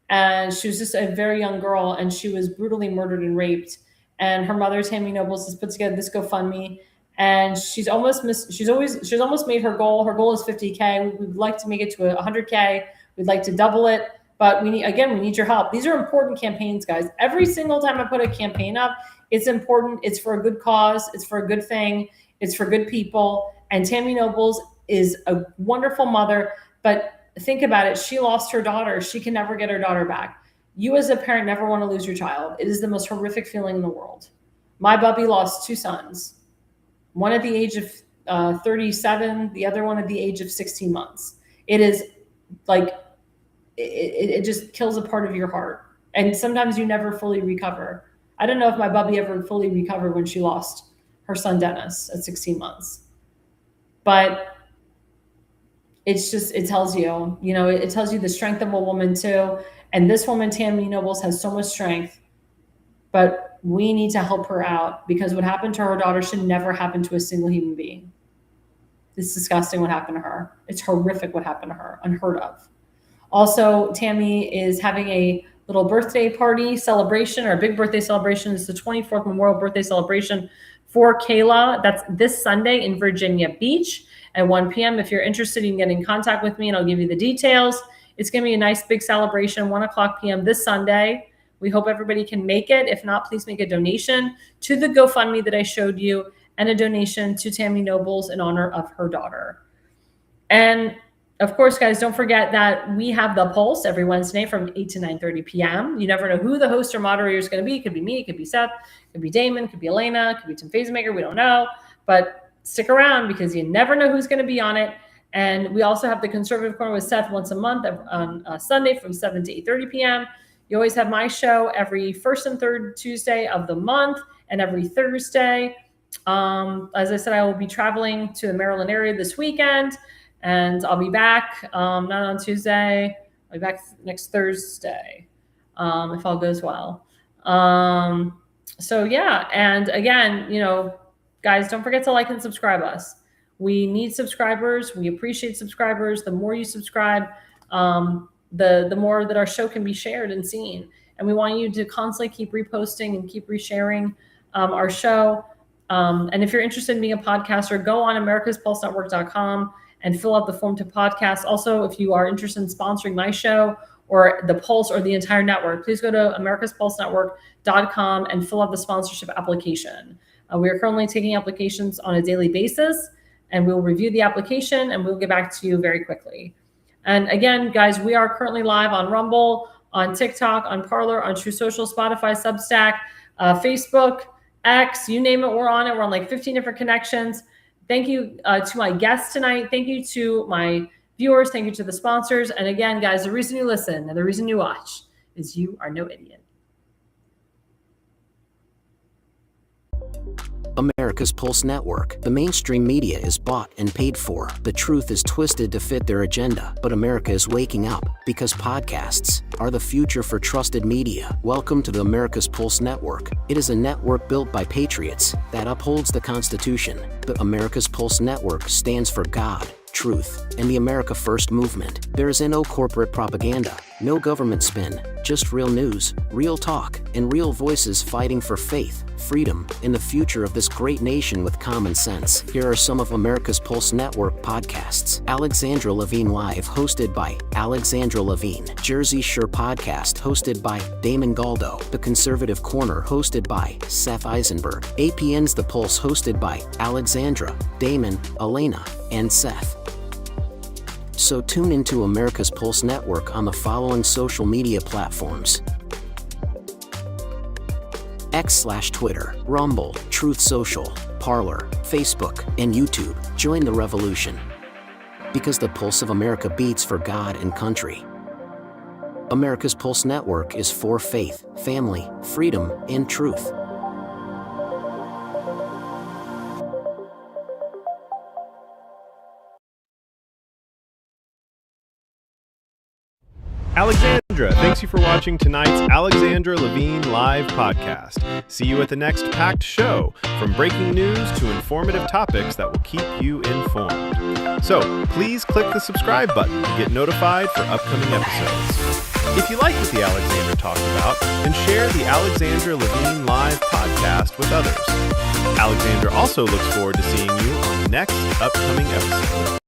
And she was just a very young girl, and she was brutally murdered and raped. And her mother, Tammy Nobles, has put together this GoFundMe. And she's almost made her goal. Her goal is $50K. We'd like to make it to $100K. We'd like to double it. But we need your help. These are important campaigns, guys. Every single time I put a campaign up, it's important. It's for a good cause. It's for a good thing. It's for good people. And Tammy Nobles is a wonderful mother. But think about it. She lost her daughter. She can never get her daughter back. You as a parent never want to lose your child. It is the most horrific feeling in the world. My bubby lost 2 sons. One at the age of 37, the other one at the age of 16 months. It is like, it just kills a part of your heart. And sometimes you never fully recover. I don't know if my bubby ever fully recovered when she lost her son, Dennis, at 16 months. But it's just, it tells you, it tells you the strength of a woman too. And this woman, Tammy Nobles, has so much strength, but we need to help her out, because what happened to her daughter should never happen to a single human being. It's disgusting what happened to her. It's horrific what happened to her, unheard of. Also, Tammy is having a little birthday party celebration, or a big birthday celebration. It's the 24th Memorial Birthday Celebration for Kayla. That's this Sunday in Virginia Beach at 1 p.m. If you're interested, you can get in contact with me and I'll give you the details. It's going to be a nice big celebration, 1 o'clock p.m. this Sunday. We hope everybody can make it. If not, please make a donation to the GoFundMe that I showed you, and a donation to Tammy Nobles in honor of her daughter. And of course, guys, don't forget that we have the Pulse every Wednesday from 8 to 9:30 p.m. You never know who the host or moderator is going to be. It could be me, it could be Seth, it could be Damon, it could be Elena, it could be Tim Fazemaker. We don't know. But stick around, because you never know who's going to be on it. And we also have the Conservative Corner with Seth once a month on Sunday from 7 to 8:30 p.m. You always have my show every first and third Tuesday of the month, and every Thursday. As I said, I will be traveling to the Maryland area this weekend. And I'll be back, not on Tuesday. I'll be back next Thursday, if all goes well. So yeah, and again, guys, don't forget to like and subscribe us. We need subscribers. We appreciate subscribers. The more you subscribe, the more that our show can be shared and seen. And we want you to constantly keep reposting and keep resharing our show. And if you're interested in being a podcaster, go on americaspulsenetwork.com and fill out the form to podcast. Also, if you are interested in sponsoring my show or the Pulse or the entire network, please go to americaspulsenetwork.com and fill out the sponsorship application. We are currently taking applications on a daily basis, and we'll review the application and we'll get back to you very quickly. And again, guys, we are currently live on Rumble, on TikTok, on Parler, on True Social, Spotify, Substack, Facebook, X, you name it, we're on it. We're on like 15 different connections. Thank you to my guests tonight. Thank you to my viewers. Thank you to the sponsors. And again, guys, the reason you listen and the reason you watch is you are no idiot. America's Pulse Network. The mainstream media is bought and paid for. The truth is twisted to fit their agenda. But America is waking up, because podcasts are the future for trusted media. Welcome to the America's Pulse Network. It is a network built by patriots that upholds the Constitution. The America's Pulse Network stands for God, truth, and the America First movement. There is no corporate propaganda, no government spin, just real news, real talk, and real voices fighting for faith, freedom, and the future of this great nation with common sense. Here are some of America's Pulse Network podcasts. Alexandra Levine Live, hosted by Alexandra Levine. Jersey Shore Podcast, hosted by Damon Galdo. The Conservative Corner, hosted by Seth Eisenberg. APN's The Pulse, hosted by Alexandra, Damon, Elena, and Seth. So tune into America's Pulse Network on the following social media platforms: X/Twitter, Rumble, Truth Social, Parler, Facebook, and YouTube. Join the revolution, because the pulse of America beats for God and country. America's Pulse Network is for faith, family, freedom, and truth. Alexandra, thanks you for watching tonight's Alexandra Levine Live podcast. See you at the next packed show, from breaking news to informative topics that will keep you informed. So please click the subscribe button to get notified for upcoming episodes. If you like what the Alexandra talked about, then share the Alexandra Levine Live podcast with others. Alexandra also looks forward to seeing you on the next upcoming episode.